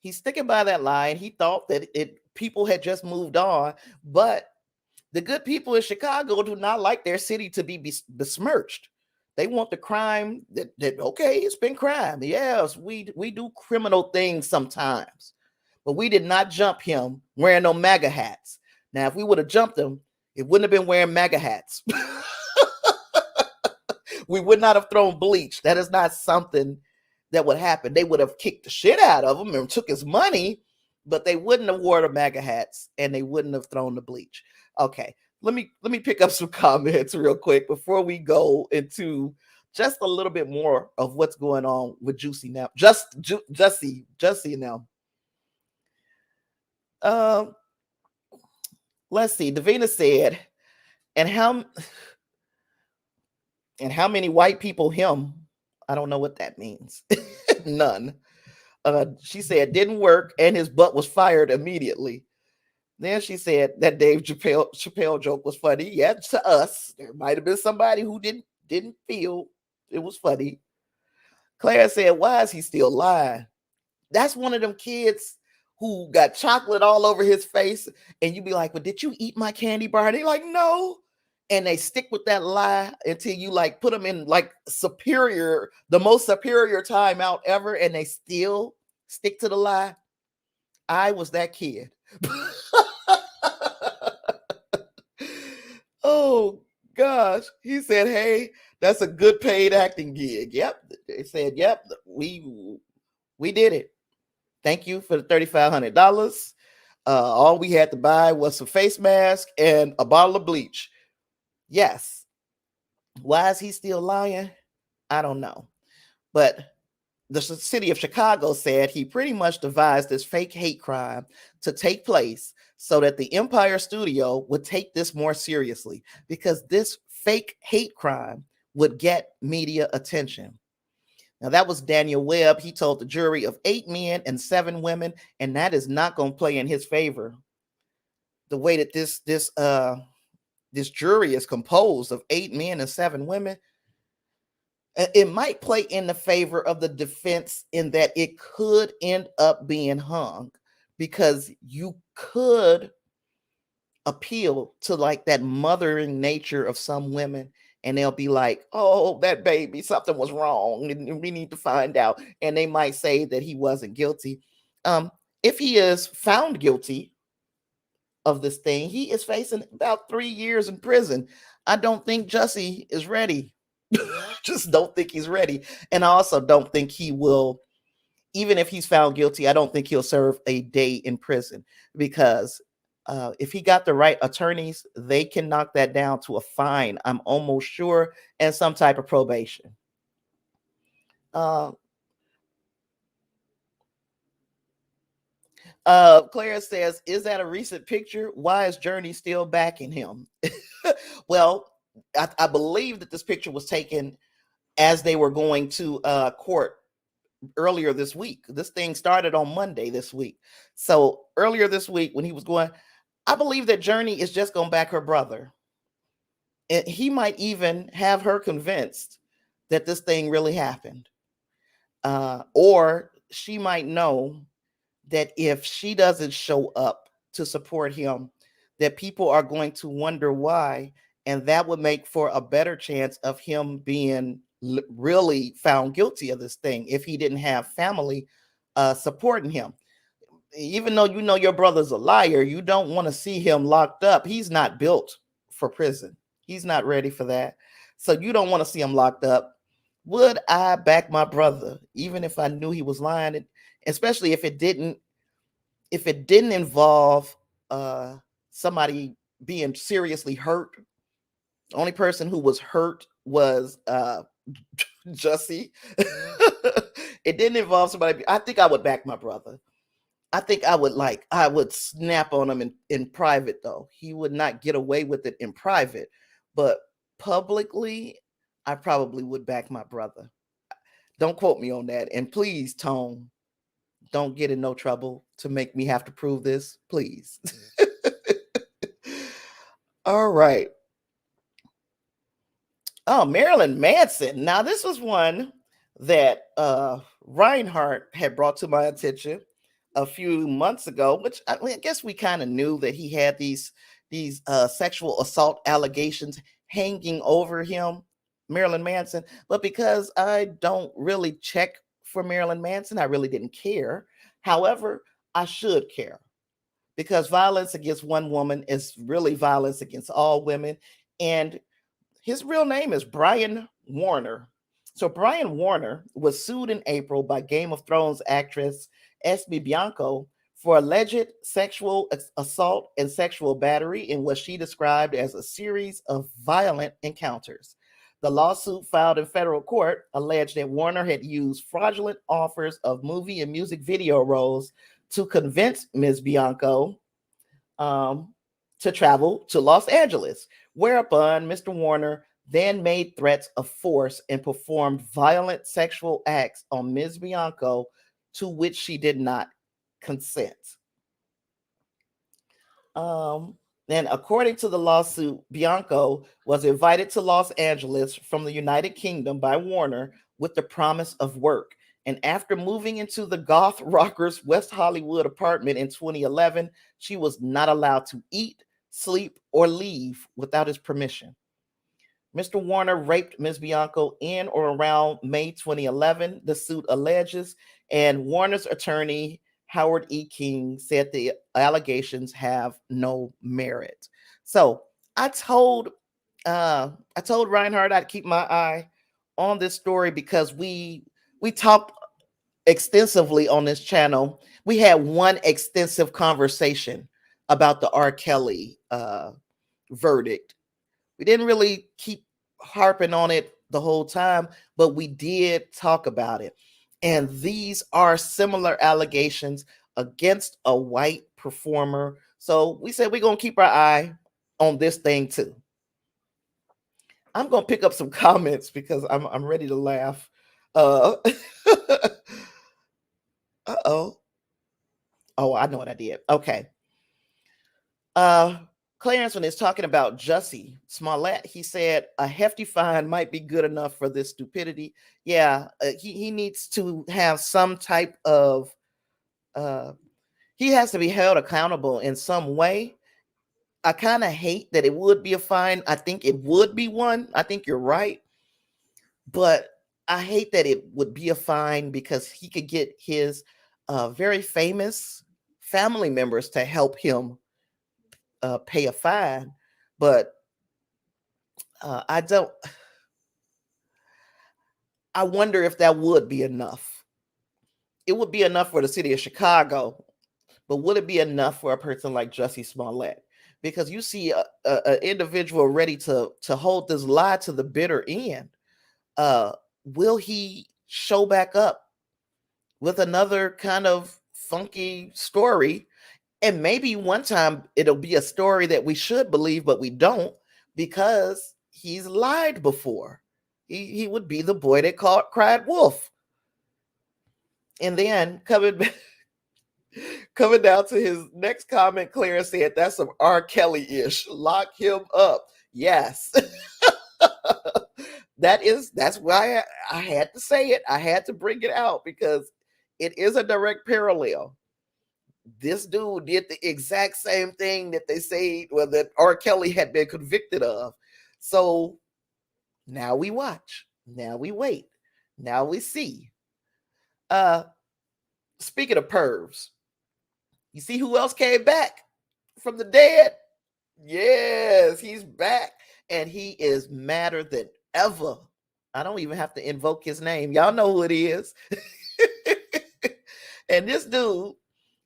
S1: he's sticking by that lie, and he thought that people had just moved on. But the good people in Chicago do not like their city to be besmirched. They want the crime that okay, it's been crime. Yes, we do criminal things sometimes. But we did not jump him wearing no MAGA hats. Now, if we would have jumped him, it wouldn't have been wearing MAGA hats. We would not have thrown bleach. That is not something that would happen. They would have kicked the shit out of him and took his money, but they wouldn't have worn the MAGA hats and they wouldn't have thrown the bleach. Okay, let me pick up some comments real quick before we go into just a little bit more of what's going on with Jussie now. Jussie now. Let's see. Davina said, and how many white people him? I don't know what that means. None. She said didn't work and his butt was fired immediately. Then she said that Dave Chappelle joke was funny. Yeah, to us. There might have been somebody who didn't feel it was funny. Claire said, why is he still lying? That's one of them kids who got chocolate all over his face. And you be like, well, did you eat my candy bar? And they like, no. And they stick with that lie until you like put them in like the most superior timeout ever. And they still stick to the lie. I was that kid. Oh gosh. He said, hey, that's a good paid acting gig. Yep. They said, yep, we did it. Thank you for the $3,500. All we had to buy was some face mask and a bottle of bleach. Yes. Why is he still lying? I don't know. But the city of Chicago said he pretty much devised this fake hate crime to take place so that the Empire Studio would take this more seriously, because this fake hate crime would get media attention. Now, that was Daniel Webb. He told the jury of 8 men and 7 women, and that is not going to play in his favor. The way that this jury is composed of 8 men and 7 women, it might play in the favor of the defense in that it could end up being hung, because you could appeal to like that mothering nature of some women, and they'll be like, oh, that baby, something was wrong and we need to find out. And they might say that he wasn't guilty. If he is found guilty of this thing, he is facing about 3 years in prison. I don't think Jussie is ready. Just don't think he's ready. And I also don't think he will, even if he's found guilty, I don't think he'll serve a day in prison, because if he got the right attorneys, they can knock that down to a fine, I'm almost sure, and some type of probation. Claire says, is that a recent picture? Why is Journey still backing him? Well, I believe that this picture was taken as they were going to court earlier this week. This thing started on Monday this week. So earlier this week when he was going, I believe that Journey is just going to back her brother. And he might even have her convinced that this thing really happened. Or she might know that if she doesn't show up to support him, that people are going to wonder why. And that would make for a better chance of him being really found guilty of this thing if he didn't have family supporting him. Even though you know your brother's a liar, you don't want to see him locked up. He's not built for prison. He's not ready for that. So you don't want to see him locked up. Would I back my brother, even if I knew he was lying? Especially if it didn't involve somebody being seriously hurt. The only person who was hurt was Jussie. It didn't involve somebody. I think I would back my brother. I think I would snap on him in private, though. He would not get away with it in private, but publicly, I probably would back my brother. Don't quote me on that. And please, Tone, don't get in no trouble to make me have to prove this, please. All right. Oh, Marilyn Manson. Now, this was one that Reinhardt had brought to my attention a few months ago, which I guess we kind of knew that he had these sexual assault allegations hanging over him, Marilyn Manson. But because I don't really check for Marilyn Manson, I really didn't care. However, I should care because violence against one woman is really violence against all women. And his real name is Brian Warner. So Brian Warner was sued in April by Game of Thrones actress Esme Bianco for alleged sexual assault and sexual battery in what she described as a series of violent encounters. The lawsuit filed in federal court alleged that Warner had used fraudulent offers of movie and music video roles to convince Ms. Bianco um, to travel to Los Angeles, whereupon Mr. Warner then made threats of force and performed violent sexual acts on Ms. Bianco to which she did not consent. And according to the lawsuit, Bianco was invited to Los Angeles from the United Kingdom by Warner with the promise of work. And after moving into the goth rocker's West Hollywood apartment in 2011, she was not allowed to eat, sleep, or leave without his permission. Mr. Warner raped Ms. Bianco in or around May 2011, the suit alleges, and Warner's attorney, Howard E. King, said the allegations have no merit. So I told Reinhardt I'd keep my eye on this story because we talked extensively on this channel. We had one extensive conversation about the R. Kelly verdict. We didn't really keep harping on it the whole time, but we did talk about it. And these are similar allegations against a white performer. So we said we're going to keep our eye on this thing too. I'm going to pick up some comments because I'm ready to laugh. Uh-oh. Oh, I know what I did. Okay. Clarence, when he's talking about Jussie Smollett, he said a hefty fine might be good enough for this stupidity. Yeah, he needs to have some type of, he has to be held accountable in some way. I kind of hate that it would be a fine. I think it would be one. I think you're right. But I hate that it would be a fine because he could get his very famous family members to help him pay a fine. But I don't. I wonder if that would be enough. It would be enough for the city of Chicago, but would it be enough for a person like Jussie Smollett? Because you see an individual ready to hold this lie to the bitter end. Will he show back up with another kind of funky story? And maybe one time it'll be a story that we should believe, but we don't because he's lied before. He would be the boy that cried wolf. And then coming down to his next comment, Clara said, that's some R. Kelly-ish. Lock him up. Yes. That's why I had to say it. I had to bring it out because it is a direct parallel. This dude did the exact same thing that they say, well, that R. Kelly had been convicted of. So now we watch. Now we wait. Now we see. Speaking of pervs, you see who else came back from the dead? Yes, he's back. And he is madder than ever. I don't even have to invoke his name. Y'all know who it is. And this dude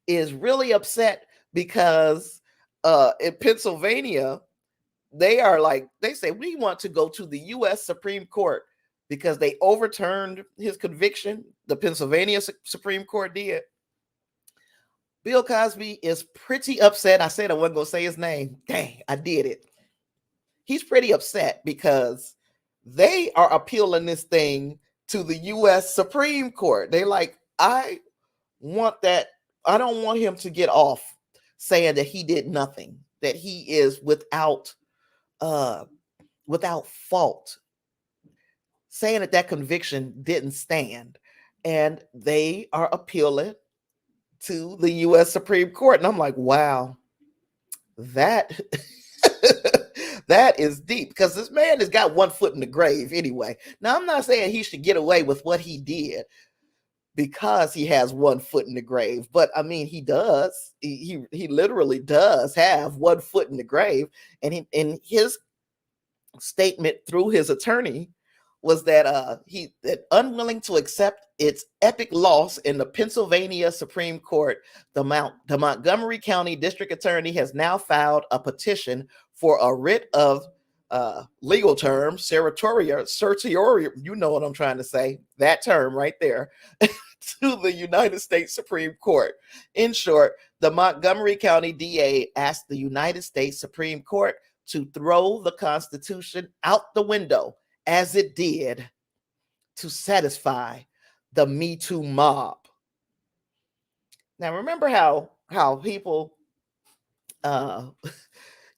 S1: is really upset because in Pennsylvania, they say, we want to go to the U.S. Supreme Court because they overturned his conviction. The Pennsylvania Supreme Court did. Bill Cosby is pretty upset. I said I wasn't going to say his name. Dang, I did it. He's pretty upset because they are appealing this thing to the U.S. Supreme Court. They like, I want that. I don't want him to get off saying that he did nothing, that he is without without fault, saying that conviction didn't stand, and they are appealing to the U.S. Supreme Court. And I'm like, wow, that that is deep, because this man has got one foot in the grave anyway. Now, I'm not saying he should get away with what he did because he has one foot in the grave, but I mean, he does. He literally does have one foot in the grave, and in his statement through his attorney was that he that unwilling to accept its epic loss in the Pennsylvania Supreme Court, the Montgomery County District Attorney has now filed a petition for a writ of legal term, certiorari, you know what I'm trying to say, that term right there, to the United States Supreme Court. In short, the Montgomery County DA asked the United States Supreme Court to throw the Constitution out the window, as it did, to satisfy the Me Too mob. Now, remember how people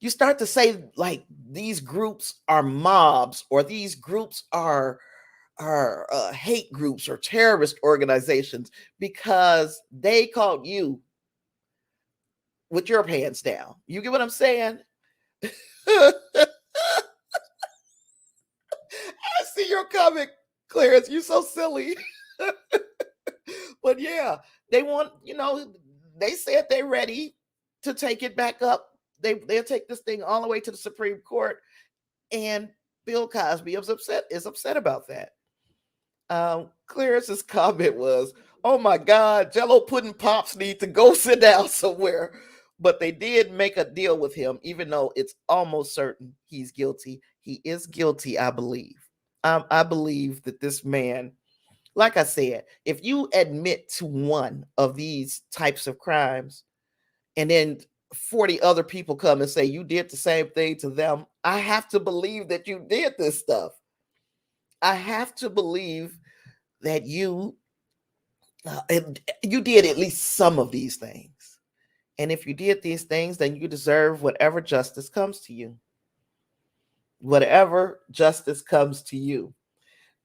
S1: you start to say like these groups are mobs, or these groups are hate groups or terrorist organizations, because they caught you with your pants down. You get what I'm saying? I see your comment, Clarence. You're so silly. But yeah, they want, they said they're ready to take it back up. They'll take this thing all the way to the Supreme Court, and Bill Cosby is upset about that. Clarence's comment was, "Oh my God, Jello pudding pops need to go sit down somewhere." But they did make a deal with him, even though it's almost certain he's guilty. He is guilty, I believe. I believe that this man, like I said, if you admit to one of these types of crimes, and then 40 other people come and say you did the same thing to them, I have to believe that you did this stuff. I have to believe that you did at least some of these things. And if you did these things, then you deserve whatever justice comes to you. Whatever justice comes to you.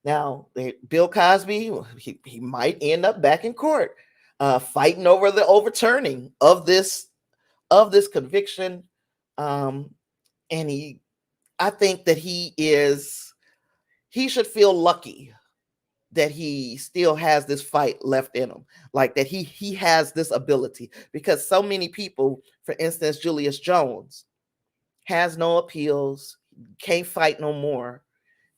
S1: Now, Bill Cosby, he might end up back in court, fighting over the overturning of this conviction. And I think that he should feel lucky that he still has this fight left in him, like that he has this ability, because so many people, for instance, Julius Jones, has no appeals, can't fight no more.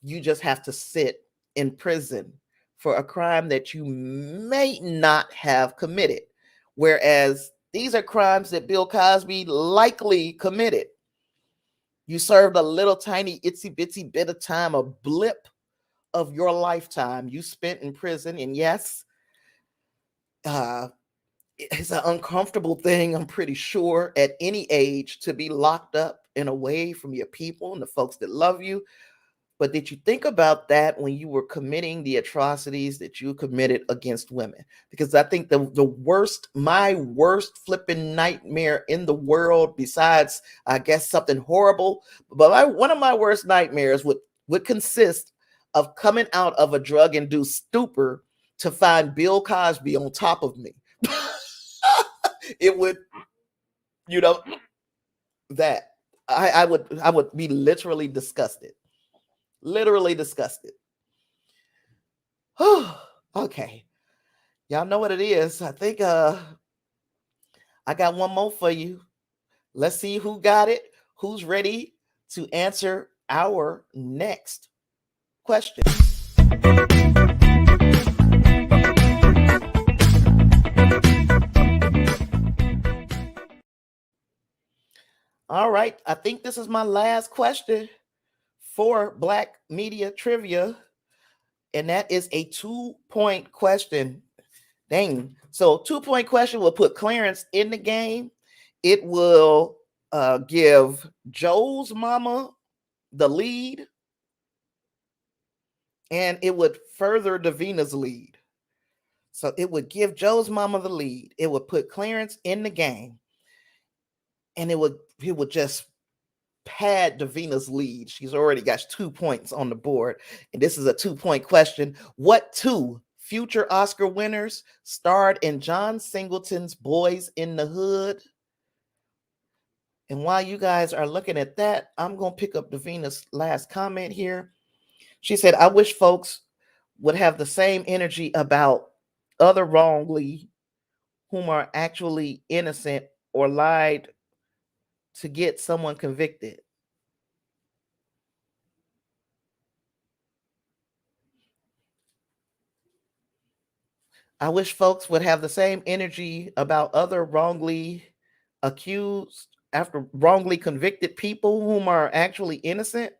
S1: You just have to sit in prison for a crime that you may not have committed, whereas these are crimes that Bill Cosby likely committed. You served a little tiny itsy bitsy bit of time, a blip of your lifetime you spent in prison. And yes, it's an uncomfortable thing, I'm pretty sure, at any age, to be locked up and away from your people and the folks that love you. But did you think about that when you were committing the atrocities that you committed against women? Because I think my worst flipping nightmare in the world, besides, I guess, something horrible, but one of my worst nightmares would consist of coming out of a drug-induced stupor to find Bill Cosby on top of me. It would, that I would be literally disgusted. Literally disgusted. Okay. Y'all know what it is. I think I got one more for you. Let's see who got it. Who's ready to answer our next question? All right. I think this is my last question for Black Media Trivia, and that is a 2-point question. Dang. So 2-point question will put Clarence in the game. It will give Joe's mama the lead, and it would further Davina's lead. So it would give Joe's mama the lead. It would put Clarence in the game, and it would just pad Davina's lead. She's already got 2 points on the board, and this is a 2-point question. What two future Oscar winners starred in John Singleton's Boys in the Hood? And while you guys are looking at that, I'm going to pick up Davina's last comment here. She said, I wish folks would have the same energy about other wrongly whom are actually innocent or lied to get someone convicted. I wish folks would have the same energy about other wrongly accused, after wrongly convicted people whom are actually innocent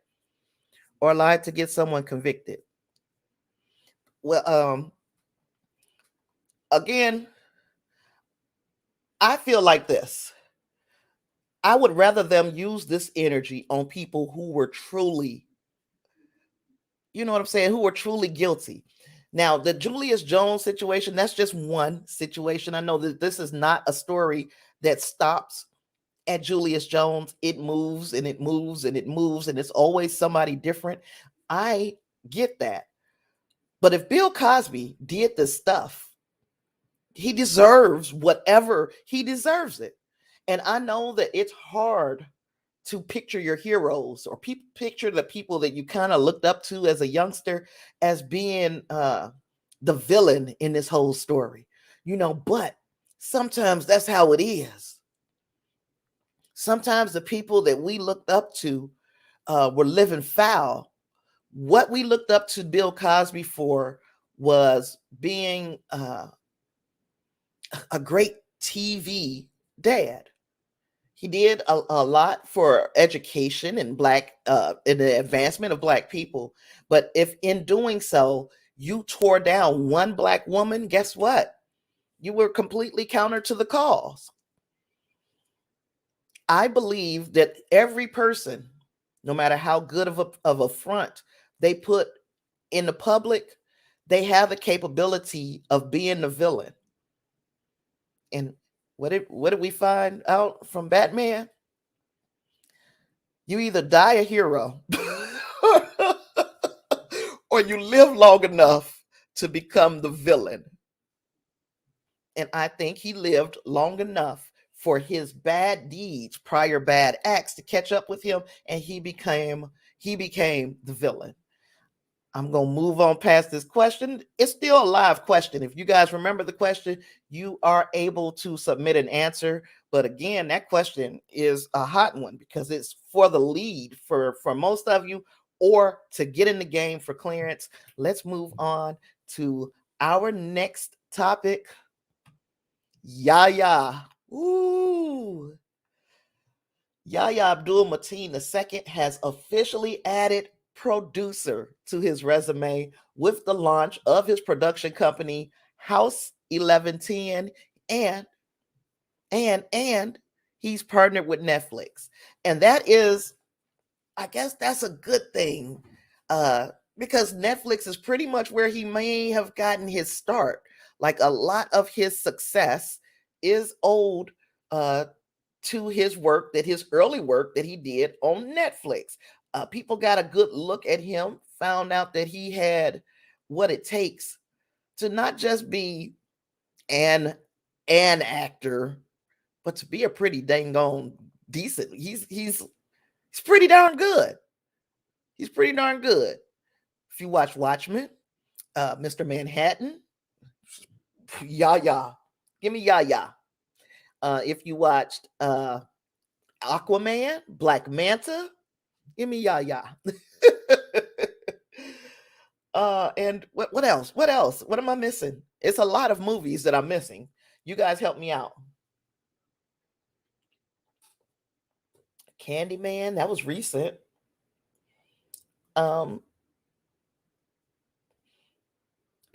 S1: or lied to get someone convicted. Well, again, I feel like this. I would rather them use this energy on people who were truly, you know what I'm saying, who were truly guilty. Now, the Julius Jones situation, that's just one situation. I know that this is not a story that stops at Julius Jones. It moves and it moves and it moves, and it's always somebody different. I get that. But if Bill Cosby did this stuff, he deserves whatever, he deserves it. And I know that it's hard to picture your heroes or picture the people that you kind of looked up to as a youngster as being the villain in this whole story, but sometimes that's how it is. Sometimes the people that we looked up to were living foul. What we looked up to Bill Cosby for was being a great TV dad. He did a lot for education and in the advancement of Black people. But if in doing so, you tore down one Black woman, guess what? You were completely counter to the cause. I believe that every person, no matter how good of a front they put in the public, they have the capability of being the villain. And what did we find out from Batman? You either die a hero or you live long enough to become the villain. And I think he lived long enough for his bad deeds, prior bad acts, to catch up with him, and he became the villain. I'm going to move on past this question. It's still a live question. If you guys remember the question, you are able to submit an answer. But again, that question is a hot one because it's for the lead for most of you, or to get in the game for clearance. Let's move on to our next topic. Yahya. Ooh. Yahya Abdul-Mateen II has officially added producer to his resume with the launch of his production company House 1110, and he's partnered with Netflix. And that is, I guess that's a good thing, because Netflix is pretty much where he may have gotten his start. Like, a lot of his success is owed to his early work that he did on Netflix. People got a good look at him, found out that he had what it takes to not just be an actor, but to be a pretty dang on decent. He's pretty darn good. He's pretty darn good. If you watch Watchmen, Mr. Manhattan, Yahya, give me Yahya. If you watched Aquaman, Black Manta, give me Yahya. And what else? What else? What am I missing? It's a lot of movies that I'm missing. You guys help me out. Candyman, that was recent. But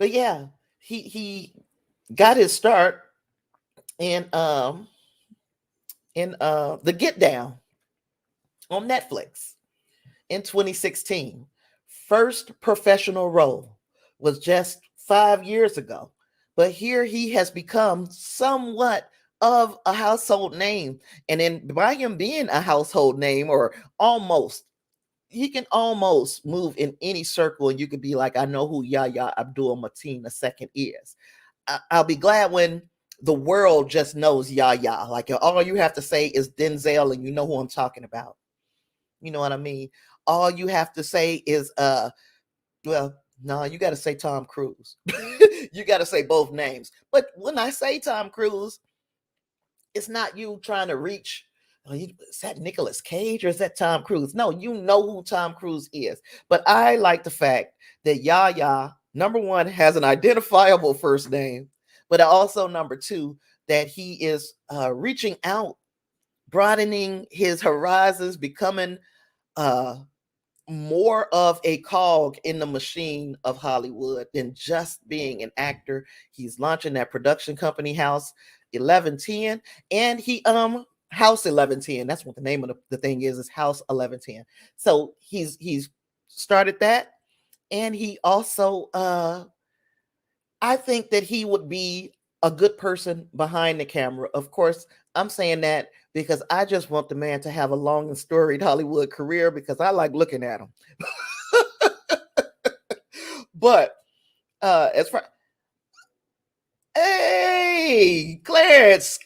S1: yeah, he got his start in The Get Down on Netflix in 2016. First professional role was just 5 years ago. But here he has become somewhat of a household name. And then by him being a household name, or almost, he can almost move in any circle, and you could be like, I know who Yahya Abdul Mateen II is. I'll be glad when the world just knows Yahya. Like, all you have to say is Denzel, and you know who I'm talking about. You know what I mean? All you have to say is well, no, you got to say Tom Cruise. You got to say both names. But when I say Tom Cruise, it's not you trying to reach, is that Nicolas Cage or is that Tom Cruise? No, you know who Tom Cruise is. But I like the fact that Yahya, number one, has an identifiable first name, but also number two, that he is reaching out, broadening his horizons, becoming more of a cog in the machine of Hollywood than just being an actor. He's launching that production company, House 1110, and he House 1110. That's what the name of the thing is House 1110. So he's started that, and he also I think that he would be a good person behind the camera. Of course, I'm saying that because I just want the man to have a long and storied Hollywood career, because I like looking at him. But as far, hey, Clarence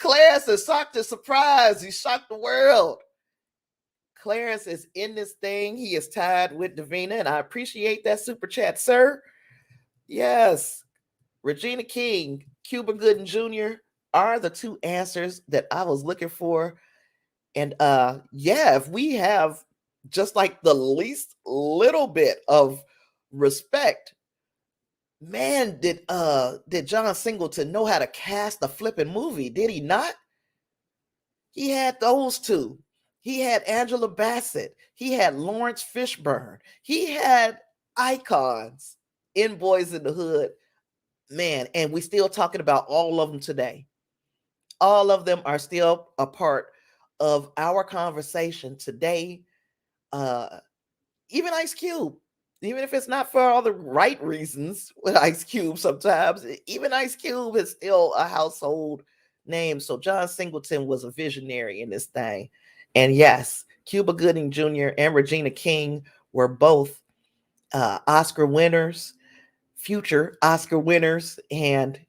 S1: is shocked and surprised. He shocked the world. Clarence is in this thing. He is tied with Davina, and I appreciate that super chat, sir. Yes. Regina King, Cuba Gooden Jr. are the two answers that I was looking for. And yeah, if we have just like the least little bit of respect, man, did John Singleton know how to cast a flipping movie? Did he not? He had those two. He had Angela Bassett. He had Lawrence Fishburne. He had icons in Boys in the Hood. Man, and we're still talking about all of them today. All of them are still a part of our conversation today. Even Ice Cube, even if it's not for all the right reasons with Ice Cube sometimes, even Ice Cube is still a household name. So John Singleton was a visionary in this thing. And yes, Cuba Gooding Jr. and Regina King were both Oscar winners, future Oscar winners, and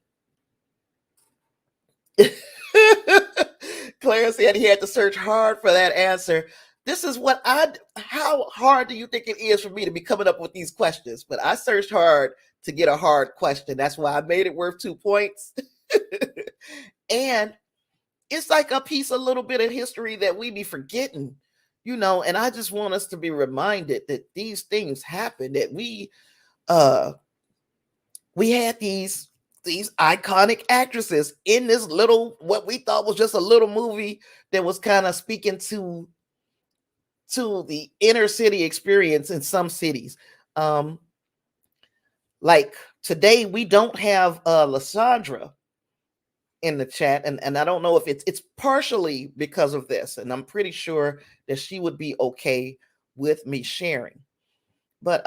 S1: Claire said he had to search hard for that answer. This is what how hard do you think it is for me to be coming up with these questions? But I searched hard to get a hard question. That's why I made it worth 2 points. And it's like a piece, a little bit of history that we be forgetting, and I just want us to be reminded that these things happen, that we had these iconic actresses in this little, what we thought was just a little movie that was kind of speaking to the inner city experience in some cities. Like today, we don't have Lysandra in the chat, and I don't know if it's partially because of this, and I'm pretty sure that she would be okay with me sharing. But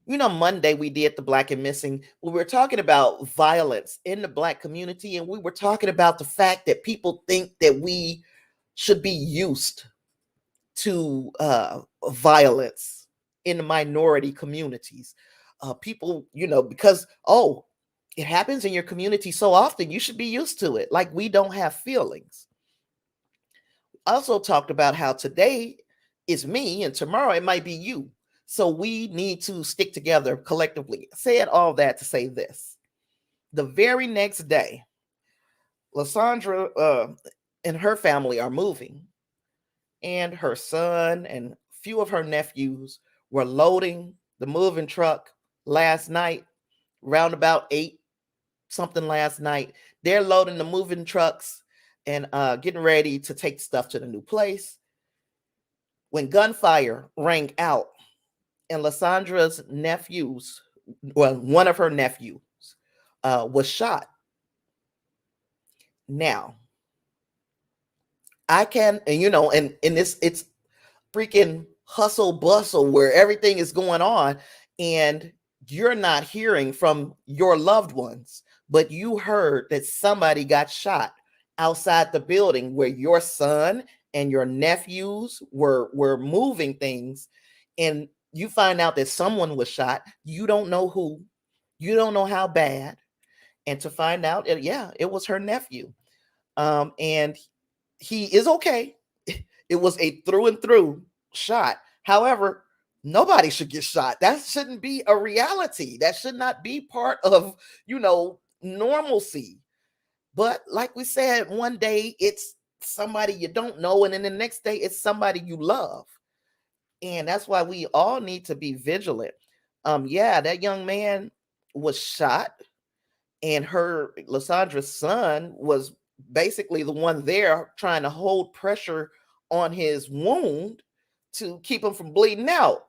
S1: Monday we did the Black and Missing. We were talking about violence in the Black community, and we were talking about the fact that people think that we should be used to violence in the minority communities. People, because, it happens in your community so often, you should be used to it. Like we don't have feelings. Also talked about how today is me and tomorrow it might be you. So we need to stick together collectively. I said all that to say this. The very next day, Lysandra and her family are moving, and her son and a few of her nephews were loading the moving truck last night, round about 8 something last night. They're loading the moving trucks and getting ready to take stuff to the new place when gunfire rang out, and Lysandra's nephews, well, one of her nephews was shot. Now, I can, and in this, it's freaking hustle bustle where everything is going on, and you're not hearing from your loved ones, but you heard that somebody got shot outside the building where your son and your nephews were moving things, and you find out that someone was shot. You don't know who, you don't know how bad, and to find out, yeah, it was her nephew. And he is okay. It was a through and through shot. However, nobody should get shot. That shouldn't be a reality. That should not be part of, normalcy. But like we said, one day it's somebody you don't know, and then the next day it's somebody you love. And that's why we all need to be vigilant. Yeah, that young man was shot, and Lysandra's son was basically the one there trying to hold pressure on his wound to keep him from bleeding out.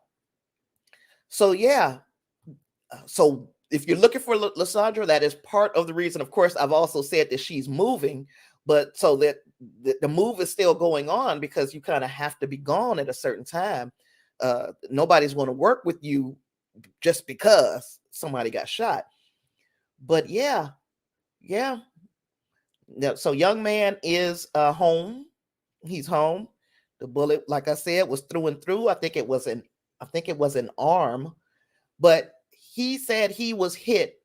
S1: So yeah, so if you're looking for Lysandra, that is part of the reason. Of course, I've also said that she's moving, but so that the move is still going on, because you kind of have to be gone at a certain time. Nobody's going to work with you just because somebody got shot. But yeah. So young man is home. He's home. The bullet, like I said, was through and through. I think it was an arm, but he said he was hit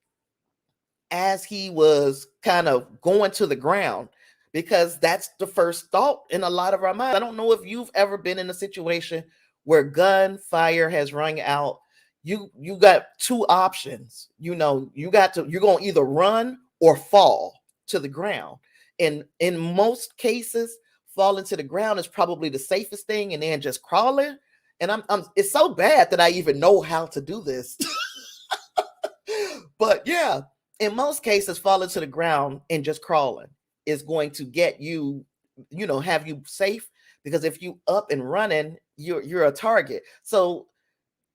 S1: as he was kind of going to the ground, because that's the first thought in a lot of our minds. I don't know if you've ever been in a situation where gunfire has rung out. You got two options. You're going to either run or fall to the ground. And in most cases, falling to the ground is probably the safest thing, and then just crawling. And I'm it's so bad that I even know how to do this. But yeah, in most cases, falling to the ground and just crawling is going to get you, have you safe, because if you up and running, you're a target. So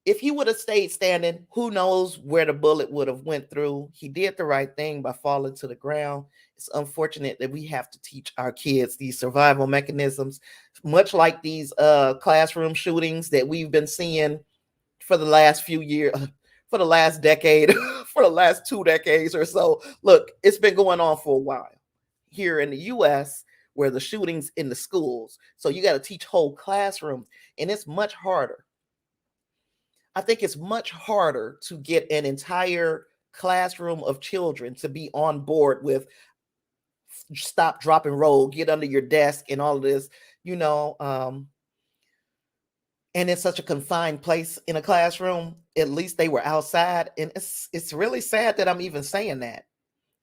S1: if he would have stayed standing, who knows where the bullet would have went through. He did the right thing by falling to the ground. It's unfortunate that we have to teach our kids these survival mechanisms, much like these classroom shootings that we've been seeing for the last few years, for the last decade, for the last 2 decades or so. Look, it's been going on for a while here in the US, where the shootings in the schools. So you got to teach whole classrooms, and it's much harder. I think it's much harder to get an entire classroom of children to be on board with stop, drop, and roll, get under your desk, and all of this, and it's such a confined place in a classroom. At least they were outside, and it's really sad that I'm even saying that.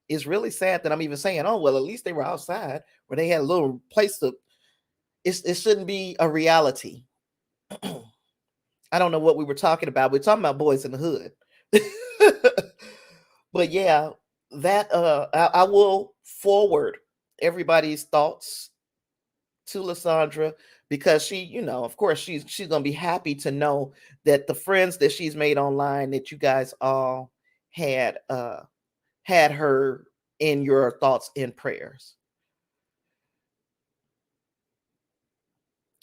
S1: It's really sad that I'm even saying, oh well, at least they were outside where they had a little place to. It shouldn't be a reality. I don't know what we were talking about. We're talking about boys in the hood. But yeah, that I will forward everybody's thoughts to Lysandra, because she, of course, she's gonna be happy to know that the friends that she's made online, that you guys all had her in your thoughts and prayers.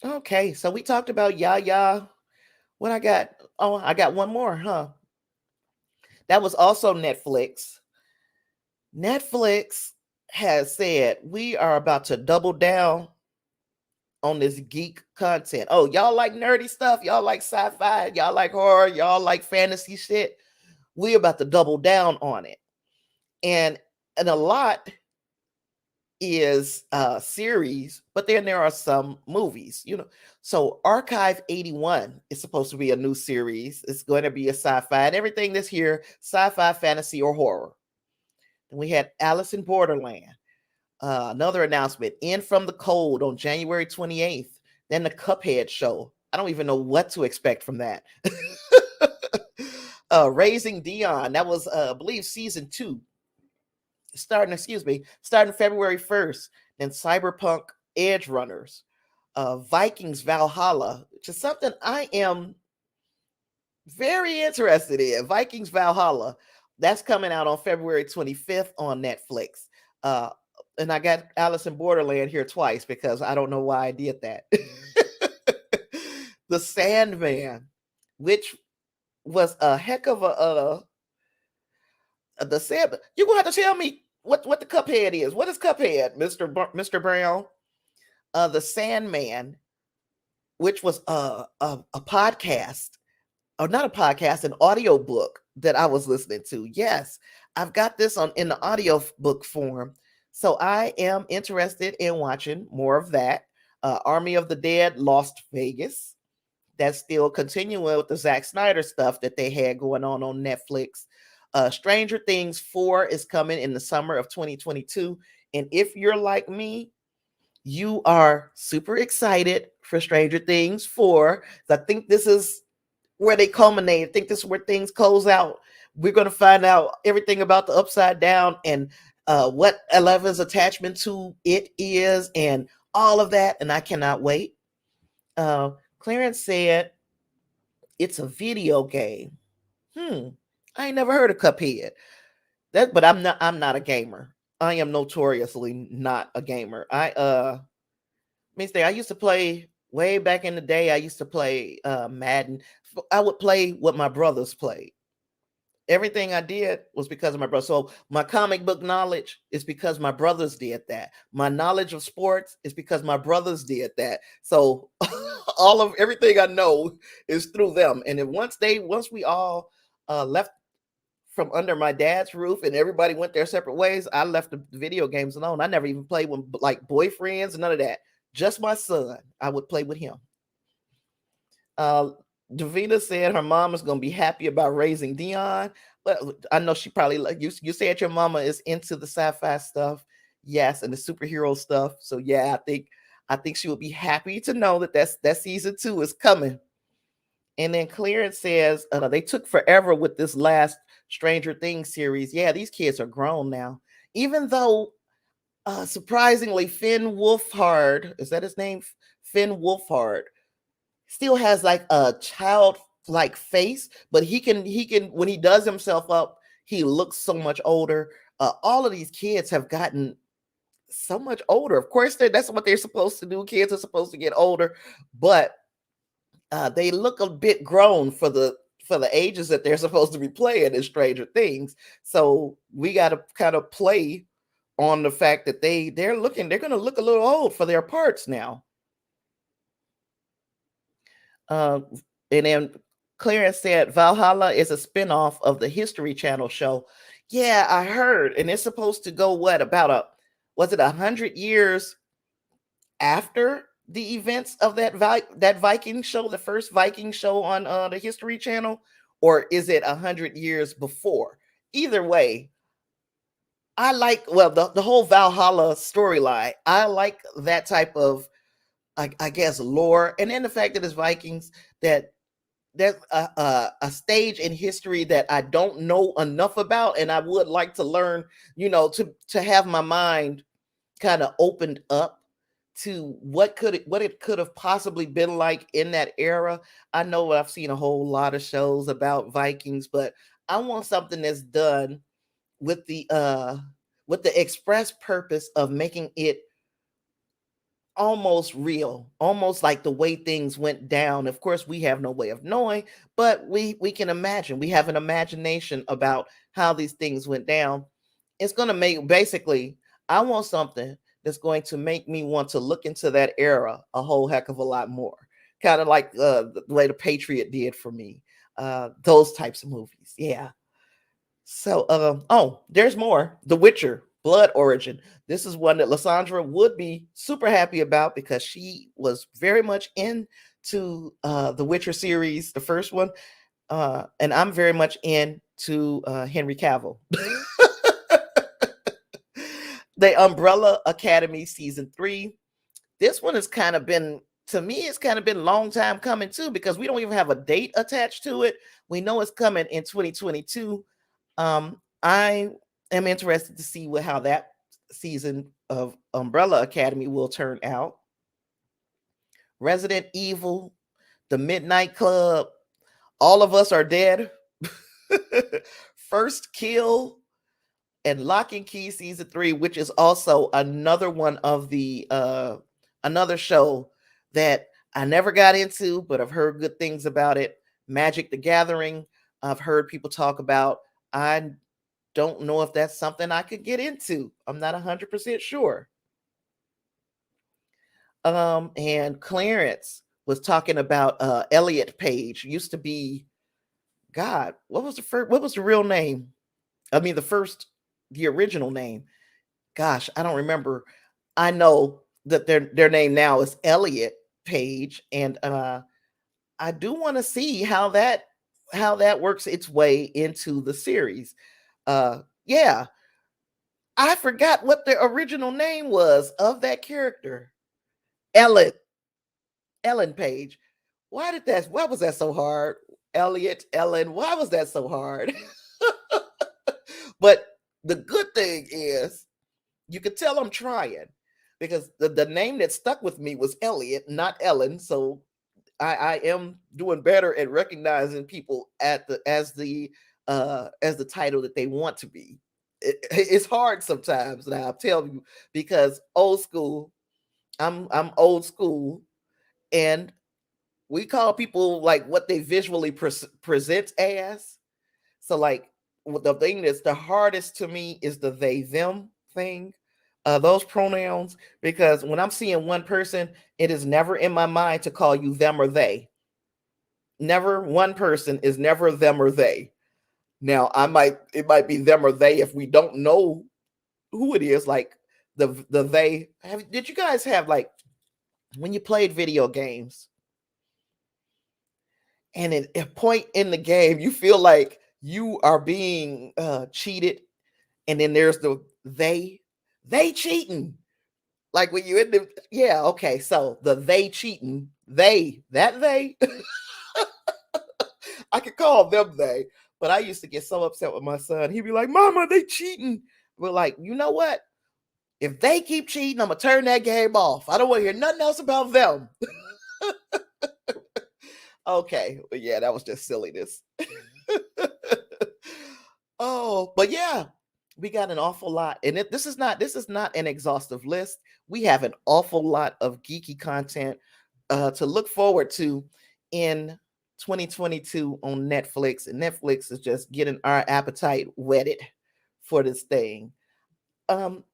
S1: Okay, so we talked about Yaya. What I got? Oh, I got one more, huh? That was also Netflix. Netflix has said we are about to double down on this geek content. Oh, y'all like nerdy stuff? Y'all like sci-fi? Y'all like horror? Y'all like fantasy shit? We're about to double down on it. And a lot is series, but then there are some movies, So Archive 81 is supposed to be a new series. It's going to be a sci-fi, and everything that's here, sci-fi, fantasy, or horror. And we had Alice in Borderland. Another announcement, In From the Cold on January 28th. Then the Cuphead show. I don't even know what to expect from that. Raising Dion. That was, I believe, season 2. Starting February 1st. Then Cyberpunk Edge Runners. Vikings Valhalla, which is something I am very interested in. Vikings Valhalla. That's coming out on February 25th on Netflix. And I got Alice in Borderland here twice because I don't know why I did that. The Sandman, which was a heck of a the Sandman. You're gonna have to tell me what the Cuphead is. What is Cuphead, Mr. Brown? The Sandman, which was a podcast, or not a podcast, an audio book that I was listening to. Yes, I've got this on in the audio book form. So I am interested in watching more of that. Army of the Dead, Lost Vegas. That's still continuing with the Zack Snyder stuff that they had going on Netflix. Stranger Things 4 is coming in the summer of 2022. And if you're like me, you are super excited for Stranger Things 4. I think this is where they culminate. I think this is where things close out. We're going to find out everything about the Upside Down and what Eleven's attachment to it is and all of that. And I cannot wait. Clarence said it's a video game. I ain't never heard of Cuphead. But I'm not a gamer. I am notoriously not a gamer. I used to play way back in the day. I used to play Madden. I would play what my brothers played. Everything I did was because of my brother. So my comic book knowledge is because my brothers did that. My knowledge of sports is because my brothers did that. So all of everything I know is through them. And then once we all left from under my dad's roof and everybody went their separate ways, I left the video games alone. I never even played with like boyfriends, none of that. Just my son. I would play with him. Davina said her mom is going to be happy about raising Dion. But I know she probably like you said your mama is into the sci-fi stuff. Yes, and the superhero stuff. So yeah, I think she would be happy to know that season 2 is coming. And then Clarence says they took forever with this last Stranger Things series. Yeah, these kids are grown now. Even though surprisingly, Finn Wolfhard, is that his name? Finn Wolfhard still has like a childlike face, but he can when he does himself up, he looks so much older. All of these kids have gotten so much older. Of course, that's what they're supposed to do. Kids are supposed to get older, but they look a bit grown for the ages that they're supposed to be playing in Stranger Things. So we got to kind of play on the fact that they're going to look a little old for their parts now. And then Clarence said Valhalla is a spinoff of the History Channel show. Yeah, I heard, and it's supposed to go was it 100 years after the events of that Viking show, the first Viking show on the History Channel, or is it 100 years before? Either way, I like the whole Valhalla storyline. I like that type of I guess lore, and then the fact that it's Vikings, that there's a stage in history that I don't know enough about, and I would like to learn. To have my mind kind of opened up to what it could have possibly been like in that era. I know I've seen a whole lot of shows about Vikings, but I want something that's done with the express purpose of making it almost real, almost like the way things went down. Of course, we have no way of knowing, but we can imagine. We have an imagination about how these things went down. It's going to make basically, I want something that's going to make me want to look into that era a whole heck of a lot more. Kind of like the way The Patriot did for me. Those types of movies. Yeah. So, there's more. The Witcher, Blood Origin. This is one that Lysandra would be super happy about because she was very much into the Witcher series, the first one. And I'm very much into Henry Cavill. The Umbrella Academy season 3. This one has kind of been, to me, it's kind of been a long time coming too, because we don't even have a date attached to it. We know it's coming in 2022. I am interested to see how that season of Umbrella Academy will turn out. Resident Evil, The Midnight Club, All of Us Are Dead, First Kill, and Lock and Key season 3, which is also another one of the another show that I never got into, but I've heard good things about it. Magic the Gathering, I've heard people talk about. I don't know if that's something I could get into. I'm not 100% sure. And Clarence was talking about Elliot Page. Used to be, God, what was the real name? I mean the original name. Gosh, I don't remember. I know that their name now is Elliot Page, and I do want to see how that works its way into the series. Yeah, I forgot what the original name was of that character. Ellen. Ellen Page. Why was that so hard? Elliot, Ellen, why was that so hard? But the good thing is you could tell I'm trying because the name that stuck with me was Elliot, not Ellen. So I am doing better at recognizing people at the as the title that they want to be. It's hard sometimes now, I'll tell you, because old school, I'm old school, and we call people like what they visually present as. So like the thing that's the hardest to me is the they them thing, those pronouns, because when I'm seeing one person, it is never in my mind to call you them or they. Never, one person is never them or they. Now it might be them or they if we don't know who it is. Like the they did you guys have, like, when you played video games and at a point in the game you feel like you are being cheated, and then there's the they cheating, like when you in the, yeah, okay, so the they cheating, they I could call them they, but I used to get so upset with my son. He'd be like, "Mama, they cheating." We're like, you know what? If they keep cheating, I'm gonna turn that game off. I don't want to hear nothing else about them. Okay, but yeah, that was just silliness. Oh, but yeah, we got an awful lot, and this is not an exhaustive list. We have an awful lot of geeky content to look forward to in 2022 on Netflix, and Netflix is just getting our appetite whetted for this thing. Um,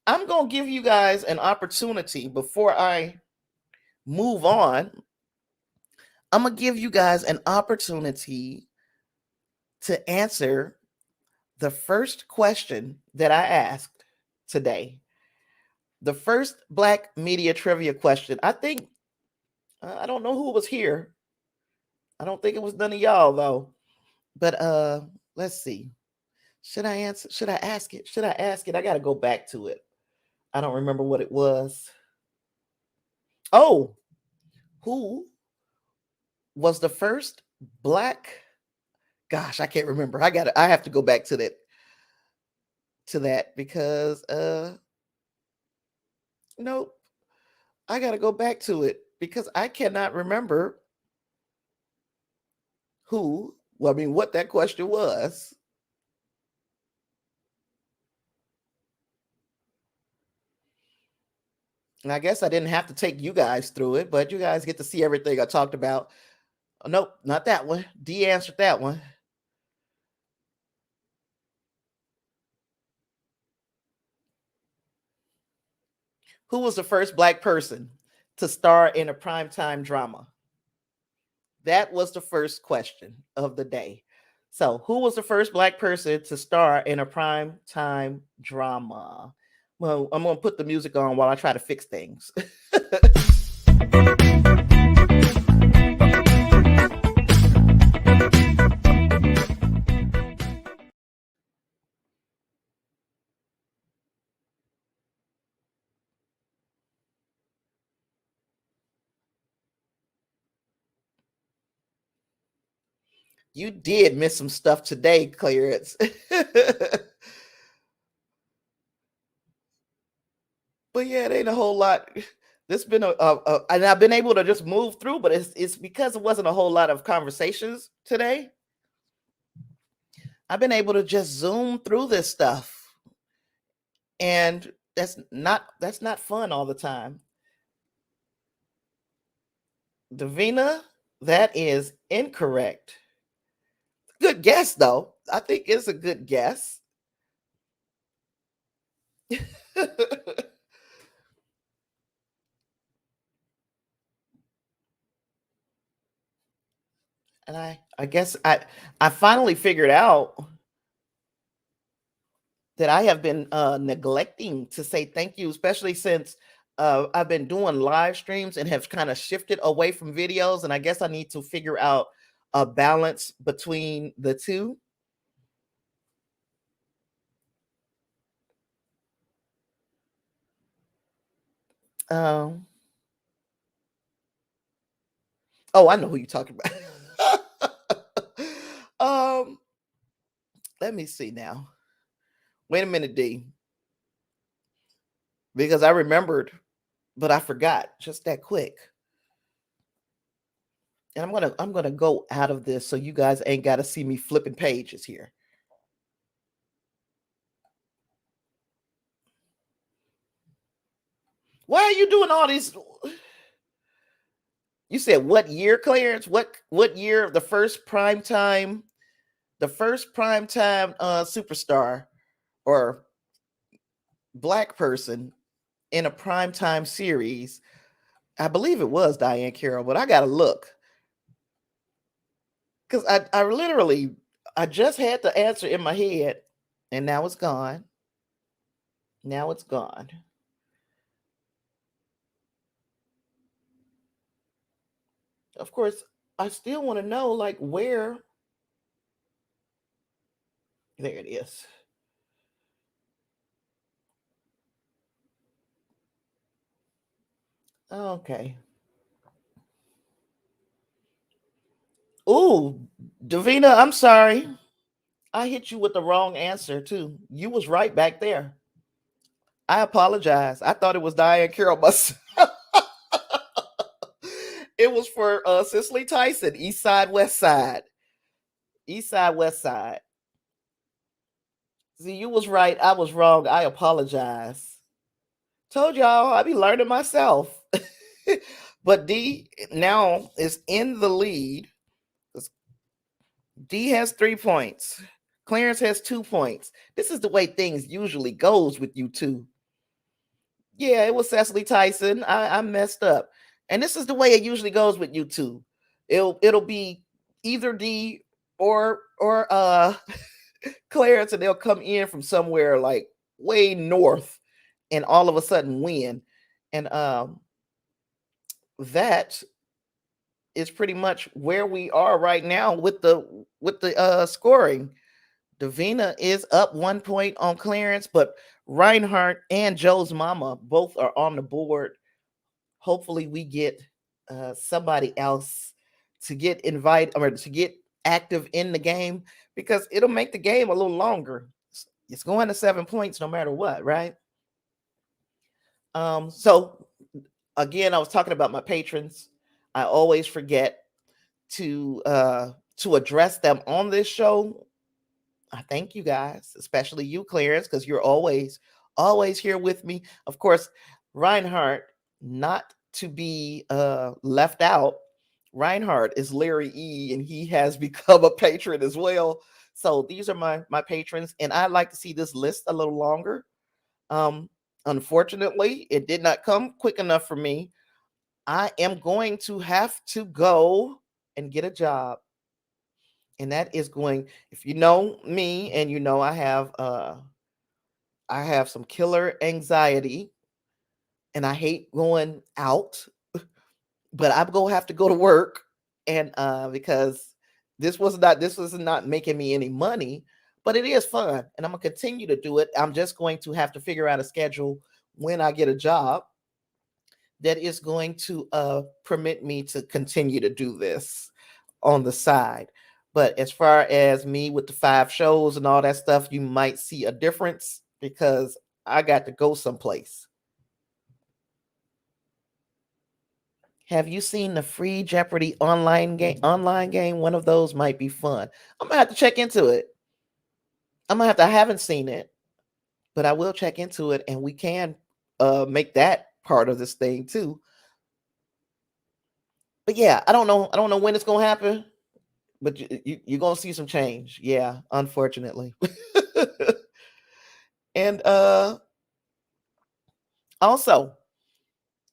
S1: I'm gonna give you guys an opportunity before I move on. I'm gonna give you guys an opportunity to answer the first question that I asked today. The first Black media trivia question. I think I don't know who was here. I don't think it was none of y'all though. But let's see. Should I answer? Should I ask it? Should I ask it? I got to go back to it. I don't remember what it was. Oh, who was the first Black? Gosh, I can't remember. I have to go back to that because nope. I got to go back to it because I cannot remember what that question was. And I guess I didn't have to take you guys through it, but you guys get to see everything I talked about. Oh, nope, not that one. D answered that one. Who was the first Black person to star in a primetime drama? That was the first question of the day. So, who was the first Black person to star in a primetime drama? Well, I'm going to put the music on while I try to fix things. You did miss some stuff today, Clarence. But yeah, it ain't a whole lot. This been and I've been able to just move through, but it's because it wasn't a whole lot of conversations today. I've been able to just zoom through this stuff, and that's not fun all the time. Davina, that is incorrect. Good guess though. I think it's a good guess. And I guess I finally figured out that I have been neglecting to say thank you, especially since I've been doing live streams and have kind of shifted away from videos. And I guess I need to figure out a balance between the two. Um, oh, I know who you're talking about. um, let me see now. Wait a minute, D, because I remembered, but I forgot just that quick. And I'm gonna go out of this so you guys ain't got to see me flipping pages here. Why are you doing all these? You said what year, Clarence? What year the first prime time superstar or black person in a prime time series? I believe it was Diane Carroll, but I gotta look because I literally I just had the answer in my head and now it's gone. Now it's gone. Of course, I still want to know like where. There it is. Okay. Ooh, Davina, I'm sorry. I hit you with the wrong answer too. You was right back there. I apologize. I thought it was Diane Carroll myself. It was for Cicely Tyson, East Side, West Side. East Side, West Side. See, you was right. I was wrong. I apologize. Told y'all I be learning myself. But D now is in the lead. D has 3 points. Clarence has 2 points. This is the way things usually goes with you two. Yeah, it was Cecily Tyson. I messed up. And this is the way it usually goes with you two. It'll be either D or Clarence, and they'll come in from somewhere like way north and all of a sudden win. And that is pretty much where we are right now with the scoring. Davina is up 1 point on Clarence, but Reinhardt and Joe's mama both are on the board. Hopefully, we get somebody else to get invited or to get active in the game because it'll make the game a little longer. It's going to 7 points no matter what, right? So again, I was talking about my patrons. I always forget to address them on this show. I thank you guys, especially you, Clarence, because you're always here with me. Of course, Reinhardt, not to be left out. Reinhardt is Larry E, and he has become a patron as well. So these are my patrons, and I'd like to see this list a little longer. Um, Unfortunately, it did not come quick enough for me. I am going to have to go and get a job. And that is going, if you know me and you know I have some killer anxiety and I hate going out, but I'm gonna have to go to work and because this was not making me any money, but it is fun and I'm gonna continue to do it. I'm just going to have to figure out a schedule when I get a job that is going to permit me to continue to do this on the side. But as far as me with the 5 shows and all that stuff, you might see a difference because I got to go someplace. Have you seen the free Jeopardy online game? Online game, one of those might be fun. I'm gonna have to check into it. I'm gonna have to. I haven't seen it, but I will check into it, and we can make that part of this thing too. But yeah, I don't know. I don't know when it's gonna happen, but you're gonna see some change. Yeah, unfortunately. And Also,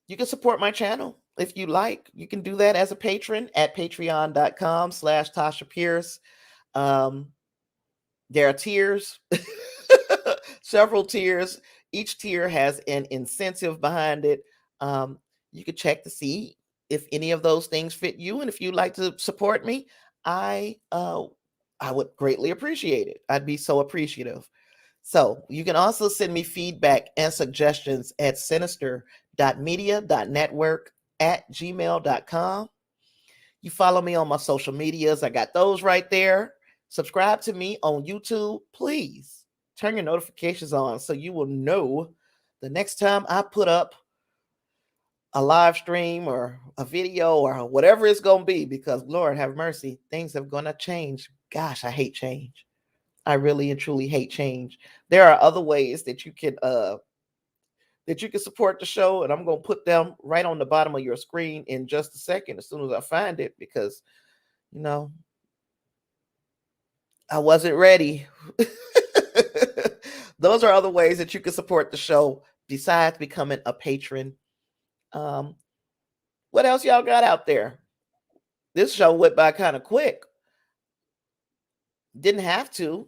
S1: you can support my channel if you like. You can do that as a patron at patreon.com/Tasha Pierce. Um, there are tiers, several tiers. Each tier has an incentive behind it. Um, you can check to see if any of those things fit you, and if you'd like to support me, I uh, I would greatly appreciate it. I'd be so appreciative. So you can also send me feedback and suggestions at sinister.media.network@gmail.com. You follow me on my social medias. I got those right there. Subscribe to me on YouTube. Please turn your notifications on so you will know the next time I put up a live stream or a video or whatever it's going to be, because Lord have mercy, things are going to change. Gosh, I hate change. I really and truly hate change. There are other ways that you can support the show, and I'm going to put them right on the bottom of your screen in just a second as soon as I find it, because you know, I wasn't ready. Those are other ways that you can support the show besides becoming a patron. Um, what else y'all got out there? This show went by kind of quick. Didn't have to.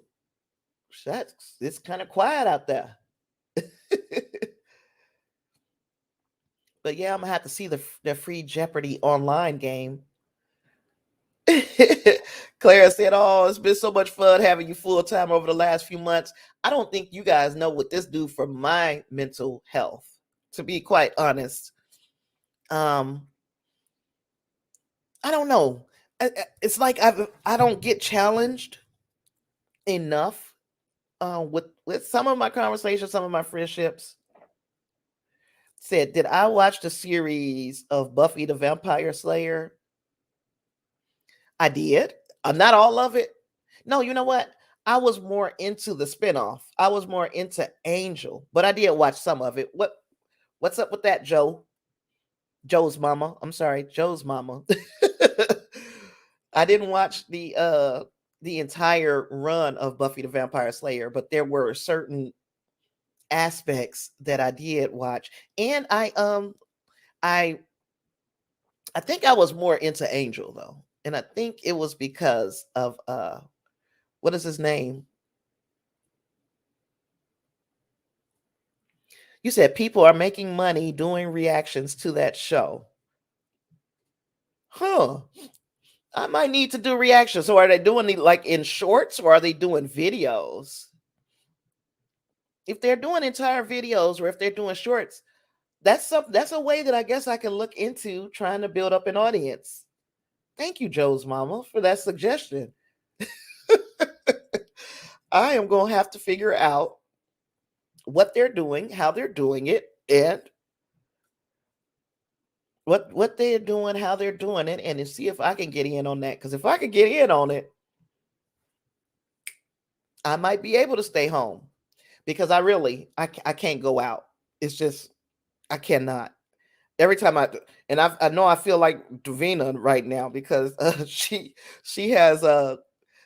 S1: Shucks, it's kind of quiet out there. But yeah, I'm gonna have to see the free Jeopardy online game. Clara said, "Oh, it's been so much fun having you full time over the last few months. I don't think you guys know what this do for my mental health. To be quite honest, um, I don't know. It's like I don't get challenged enough with some of my conversations, some of my friendships. Said, did I watch the series of Buffy the Vampire Slayer? I did. Not all of it. No, you know what? I was more into the spinoff. I was more into Angel, but I did watch some of it. What's up with that, Joe? Joe's mama. I'm sorry, Joe's mama. I didn't watch the entire run of Buffy the Vampire Slayer, but there were certain aspects that I did watch. And I I think I was more into Angel though. And I think it was because of what is his name? You said people are making money doing reactions to that show. Huh. I might need to do reactions. So are they doing the like in shorts, or are they doing videos? If they're doing entire videos or if they're doing shorts, that's a way that I guess I can look into trying to build up an audience. Thank you, Joe's mama, for that suggestion. I am going to have to figure out what they're doing, how they're doing it, and what they're doing, how they're doing it, and to see if I can get in on that. Because if I can get in on it, I might be able to stay home. Because I can't go out. It's just I cannot. Every time I know I feel like Davina right now, because she has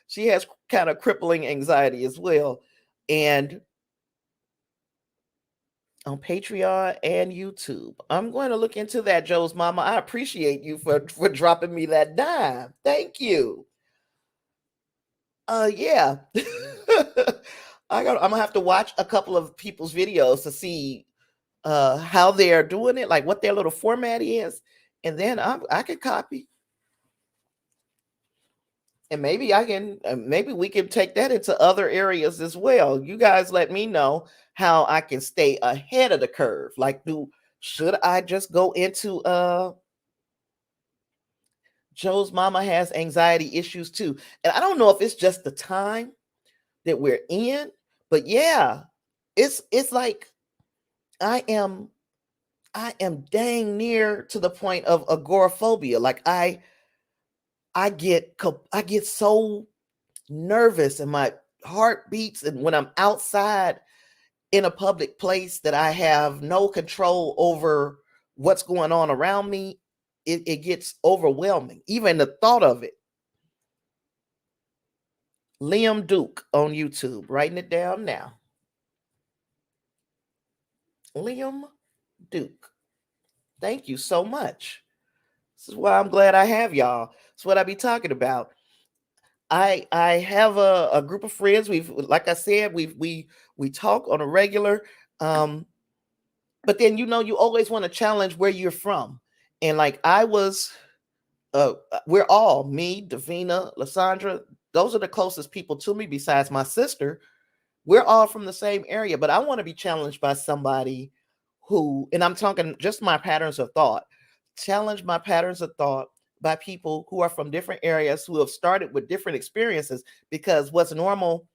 S1: she has kind of crippling anxiety as well, and on Patreon and YouTube. I'm going to look into that, Joe's mama. I appreciate you for dropping me that dime. Thank you. Yeah. I'm gonna have to watch a couple of people's videos to see how they're doing it, like what their little format is, and then I can copy, and maybe I can maybe we can take that into other areas as well. You guys let me know how I can stay ahead of the curve. Like, should I just go into Joe's mama has anxiety issues too? And I don't know if it's just the time that we're in, but yeah, it's like I am I am dang near to the point of agoraphobia. Like I get so nervous and my heart beats, and when I'm outside in a public place that I have no control over what's going on around me, it gets overwhelming. Even the thought of it. Liam Duke on YouTube, writing it down now. Liam Duke. Thank you so much. This is why I'm glad I have y'all. It's what I be talking about. I have a group of friends. We've, like I said, we talk on a regular. Um, but then you always want to challenge where you're from. And like I was we're all me, Davina, Lysandra, those are the closest people to me besides my sister. We're all from the same area, but I want to be challenged by somebody who, and I'm talking just my patterns of thought, challenge my patterns of thought by people who are from different areas who have started with different experiences, because what's normal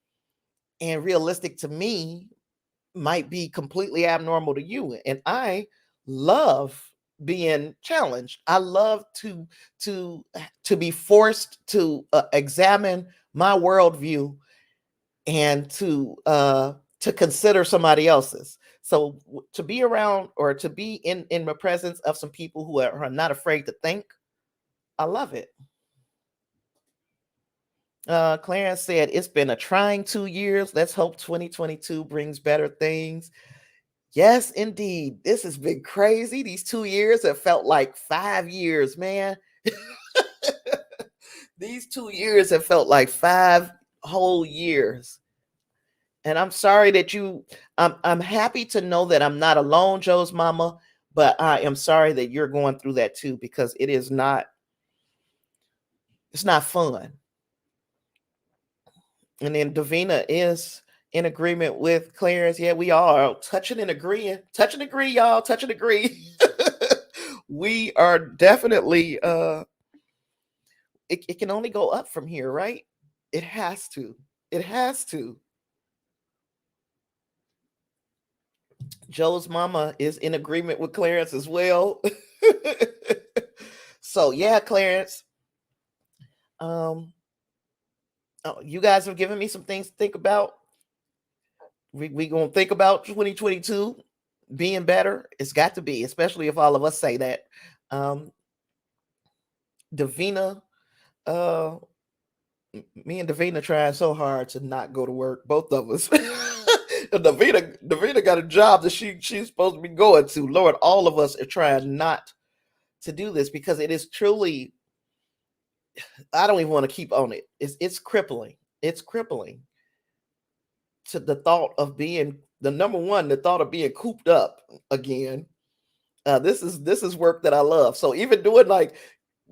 S1: and realistic to me might be completely abnormal to you. And I love being challenged. I love to to be forced to examine my worldview and to consider somebody else's. So to be around or to be in the presence of some people who are not afraid to think, I love it. Clarence said it's been a trying 2 years. Let's hope 2022 brings better things. Yes, indeed. This has been crazy. These 2 years have felt like 5 years, man. These 2 years have felt like 5 whole years. And I'm sorry that I'm happy to know that I'm not alone, Joe's mama, but I am sorry that you're going through that too, because it's not fun. And then Davina is in agreement with Clarence. Yeah, we are touching and agreeing. Touch and agree, y'all. Touch and agree. We are definitely it can only go up from here, right? It has to. It has to. Joe's mama is in agreement with Clarence as well. So yeah, Clarence. Um, oh, you guys have given me some things to think about. We gonna think about 2022 being better. It's got to be, especially if all of us say that. Um, Davina, uh, me and Davina trying so hard to not go to work, both of us. Davina got a job that she's supposed to be going to. Lord, all of us are trying not to do this because it is truly. I don't even want to keep on it. It's crippling. It's crippling to the thought of being the number one. The thought of being cooped up again. This is work that I love. So even doing like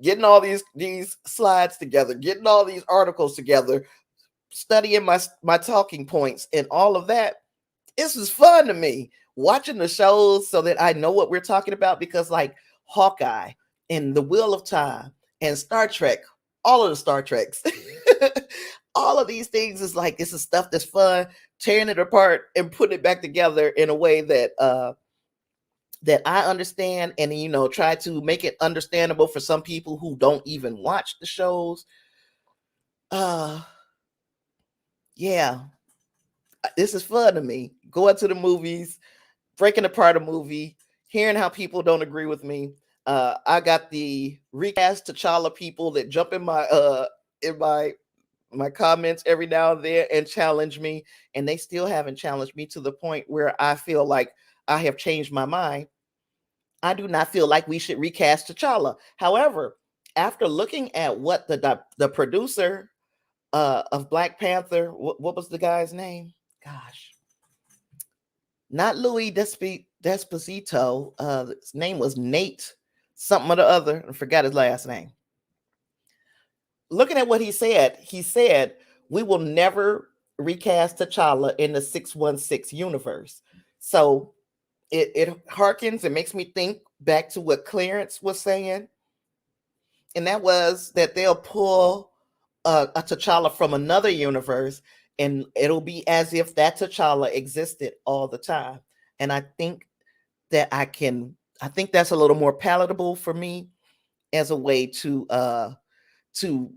S1: getting all these slides together, getting all these articles together, studying my talking points and all of that, this is fun to me. Watching the shows so that I know what we're talking about, because like Hawkeye and The Wheel of Time and Star Trek, all of the Star Treks, all of these things is like this is stuff that's fun, tearing it apart and putting it back together in a way that I understand, and try to make it understandable for some people who don't even watch the shows. Uh yeah, this is fun to me. Going to the movies, breaking apart a movie, hearing how people don't agree with me. I got the recast T'Challa people that jump in my comments every now and then and challenge me, and they still haven't challenged me to the point where I feel like I have changed my mind. I do not feel like we should recast T'Challa. However, after looking at what the producer of Black Panther, what was the guy's name? Gosh, not Louis Desposito. His name was Nate something or the other. I forgot his last name. Looking at what he said we will never recast T'Challa in the 616 universe. So it harkens and makes me think back to what Clarence was saying, and that was that they'll pull a T'Challa from another universe, and it'll be as if that T'Challa existed all the time. And I think that I think that's a little more palatable for me as a way to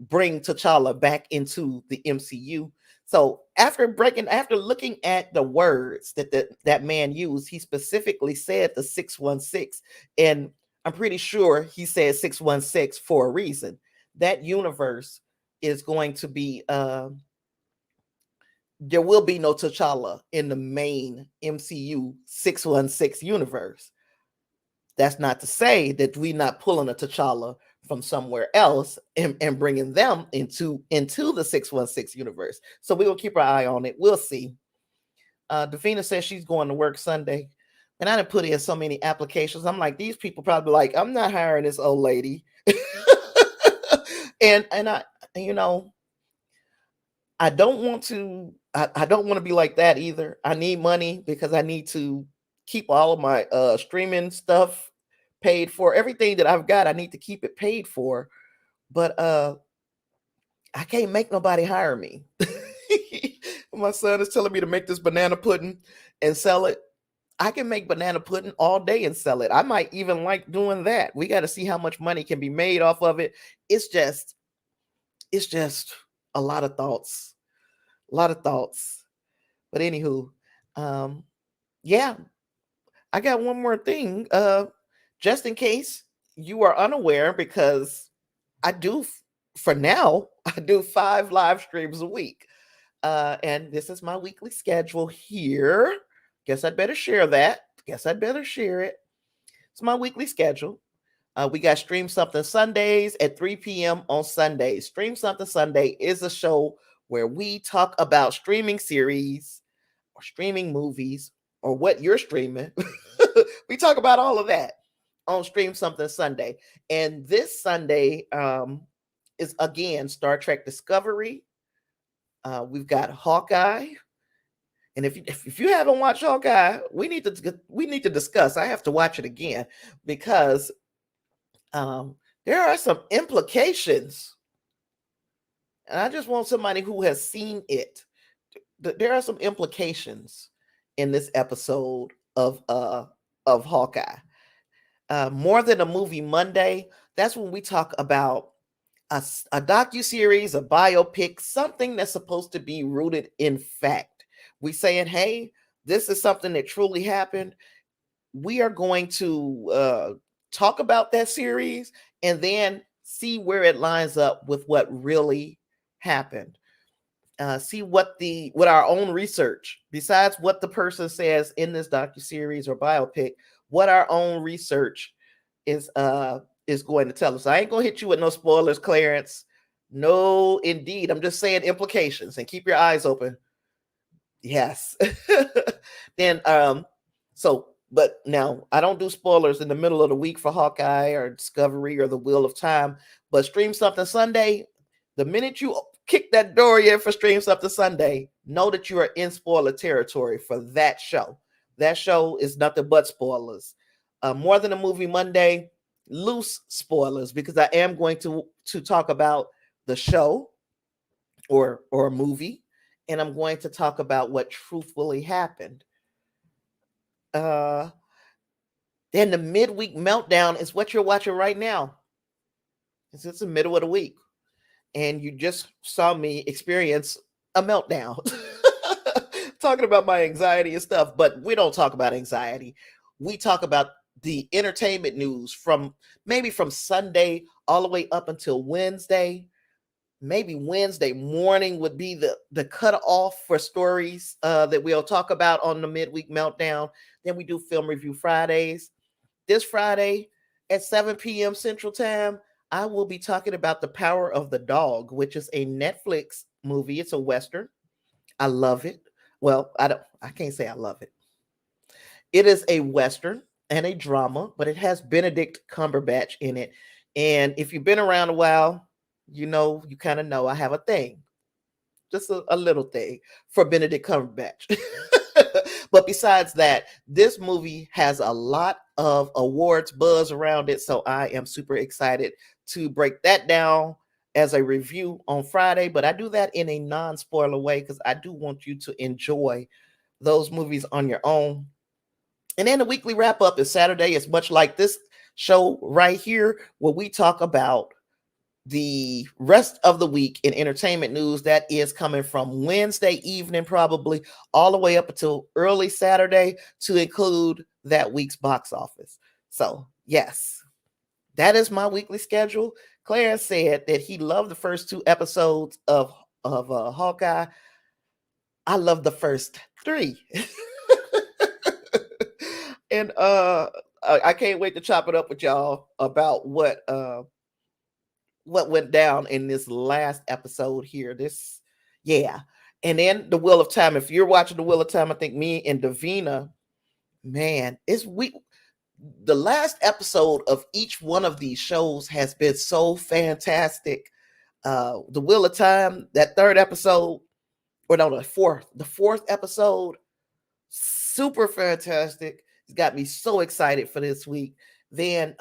S1: bring T'Challa back into the MCU. So after looking at the words that man used, he specifically said the 616, and I'm pretty sure he said 616 for a reason. That universe is going to be there will be no T'Challa in the main MCU 616 universe. That's not to say that we not pulling a T'Challa from somewhere else and bringing them into the 616 universe. So we will keep our eye on it. We'll see. Davina says she's going to work Sunday. And I didn't put in so many applications. I'm like, these people probably like, I'm not hiring this old lady. and I, you know, I don't want to. I don't want to be like that either. I need money because I need to keep all of my streaming stuff paid for. Everything that I've got, I need to keep it paid for. But I can't make nobody hire me. My son is telling me to make this banana pudding and sell it. I can make banana pudding all day and sell it. I might even like doing that. We got to see how much money can be made off of it. It's just a lot of thoughts. A lot of thoughts. But anywho, yeah, I got one more thing. Just in case you are unaware, because I do, for now, I do 5 live streams a week. And this is my weekly schedule here. Guess I'd better share that. Guess I'd better share it. It's my weekly schedule. We got Stream Something Sundays at 3 p.m. on Sundays. Stream Something Sunday is a show where we talk about streaming series or streaming movies or what you're streaming. We talk about all of that on Stream Something Sunday. And this Sunday is, again, Star Trek Discovery. We've got Hawkeye. And if you haven't watched Hawkeye, we need to discuss. I have to watch it again because there are some implications. And I just want somebody who has seen it. There are some implications in this episode of Hawkeye. More Than a Movie Monday, that's when we talk about a docuseries, a biopic, something that's supposed to be rooted in fact. We saying, hey, this is something that truly happened. We are going to talk about that series and then see where it lines up with what really happened. See what our own research, besides what the person says in this docuseries or biopic, what our own research is going to tell us. I ain't gonna hit you with no spoilers, Clarence. No, indeed. I'm just saying implications and keep your eyes open. Yes. Then but now I don't do spoilers in the middle of the week for Hawkeye or Discovery or The Wheel of Time. But Stream Something Sunday, the minute you kick that door in for Stream Something Sunday, know that you are in spoiler territory for that show. That show is nothing but spoilers. More Than a Movie Monday, loose spoilers, because I am going to talk about the show or a movie, and I'm going to talk about what truthfully happened. Then the Midweek Meltdown is what you're watching right now. It's the middle of the week, and you just saw me experience a meltdown. Talking about my anxiety and stuff, but we don't talk about anxiety. We talk about the entertainment news from Sunday all the way up until Wednesday. Maybe Wednesday morning would be the cutoff for stories that we'll talk about on the Midweek Meltdown. Then we do Film Review Fridays. This Friday at 7 p.m. Central Time, I will be talking about The Power of the Dog, which is a Netflix movie. It's a Western. I love it. Well, I can't say I love it. It is a Western and a drama, but it has Benedict Cumberbatch in it. And if you've been around a while, you kind of know I have a thing, just a little thing for Benedict Cumberbatch. But besides that, this movie has a lot of awards buzz around it. So I am super excited to break that down as a review on Friday. But I do that in a non-spoiler way because I do want you to enjoy those movies on your own. And then the weekly wrap up is Saturday. It's much like this show right here, where we talk about the rest of the week in entertainment news that is coming from Wednesday evening, probably all the way up until early Saturday, to include that week's box office. So yes, that is my weekly schedule. Clarence said that he loved the first 2 episodes of Hawkeye. I love the first 3. And I can't wait to chop it up with y'all about what went down in this last episode here. This, yeah. And then the Wheel of Time. If you're watching the Wheel of Time, I think me and Davina, man, the last episode of each one of these shows has been so fantastic. The Wheel of Time, that third episode, or no, the fourth episode, super fantastic. It's got me so excited for this week. Then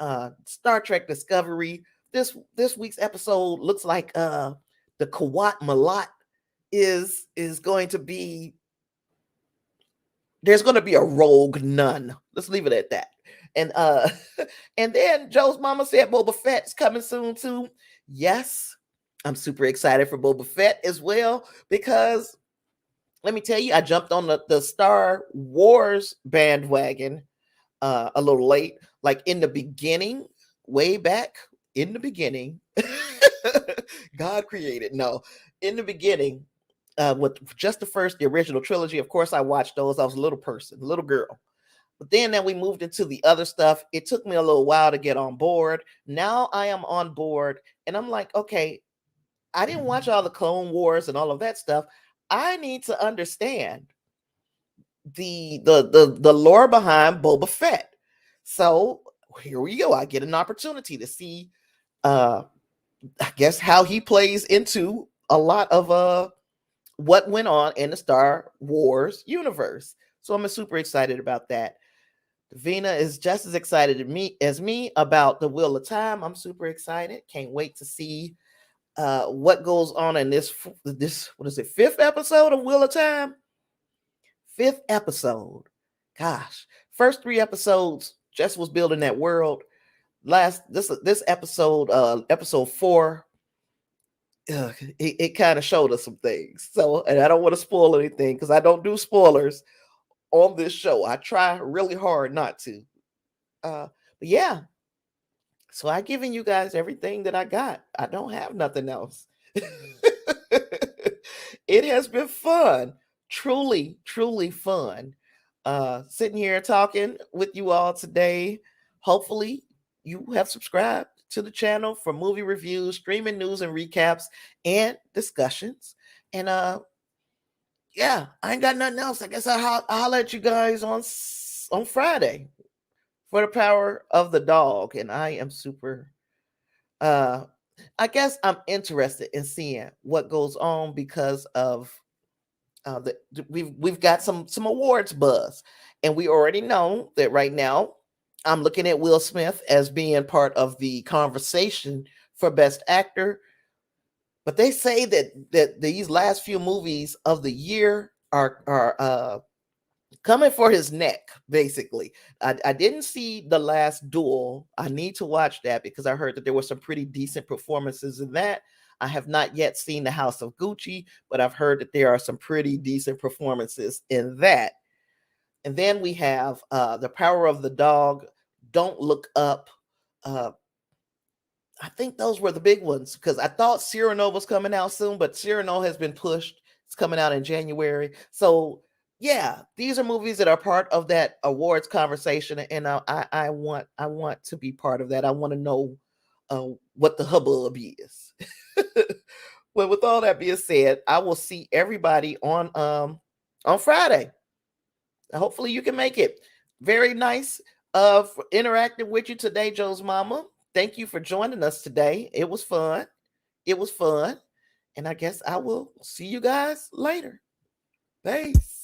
S1: Star Trek Discovery. This week's episode looks like the Kawat Malat is going to be, there's going to be a rogue nun. Let's leave it at that. And and then Joe's mama said Boba Fett's coming soon too. Yes, I'm super excited for Boba Fett as well, because let me tell you, I jumped on the Star Wars bandwagon a little late, like in the beginning, way back in the beginning. God created, no, in the beginning, with just the original trilogy. Of course, I watched those. I was a little person, a little girl. But then we moved into the other stuff. It took me a little while to get on board. Now I am on board, and I'm like, okay, I didn't watch all the Clone Wars and all of that stuff. I need to understand the lore behind Boba Fett. So here we go. I get an opportunity to see, I guess, how he plays into a lot of what went on in the Star Wars universe. So I'm super excited about that. Davina is just as excited as me about the Wheel of Time. I'm super excited. Can't wait to see what goes on in this what is it, fifth episode of Wheel of Time? Fifth episode. Gosh, first three episodes just was building that world. This episode, episode 4, it kind of showed us some things. So, and I don't want to spoil anything because I don't do spoilers on this show. I try really hard not to. But yeah, so I've given you guys everything that I got. I don't have nothing else. It has been fun. Truly, truly fun. Sitting here talking with you all today. Hopefully, you have subscribed to the channel for movie reviews, streaming news and recaps, and discussions. And yeah, I ain't got nothing else. I guess I'll holler at you guys on Friday for the power of the dog. And I am super, I guess I'm interested in seeing what goes on because of we've got some awards buzz, and we already know that right now I'm looking at Will Smith as being part of the conversation for Best Actor. But they say that these last few movies of the year are coming for his neck, basically. I didn't see The Last Duel. I need to watch that because I heard that there were some pretty decent performances in that. I have not yet seen The House of Gucci, but I've heard that there are some pretty decent performances in that. And then we have The Power of the Dog, Don't Look Up. I think those were the big ones because I thought Cyrano was coming out soon, but Cyrano has been pushed. It's coming out in January. So yeah, these are movies that are part of that awards conversation, and I want to be part of that. I want to know what the hubbub is. Well, with all that being said, I will see everybody on Friday. Hopefully you can make it. Very nice for interacting with you today, Joe's mama. Thank you for joining us today. It was fun. It was fun. And I guess I will see you guys later. Peace.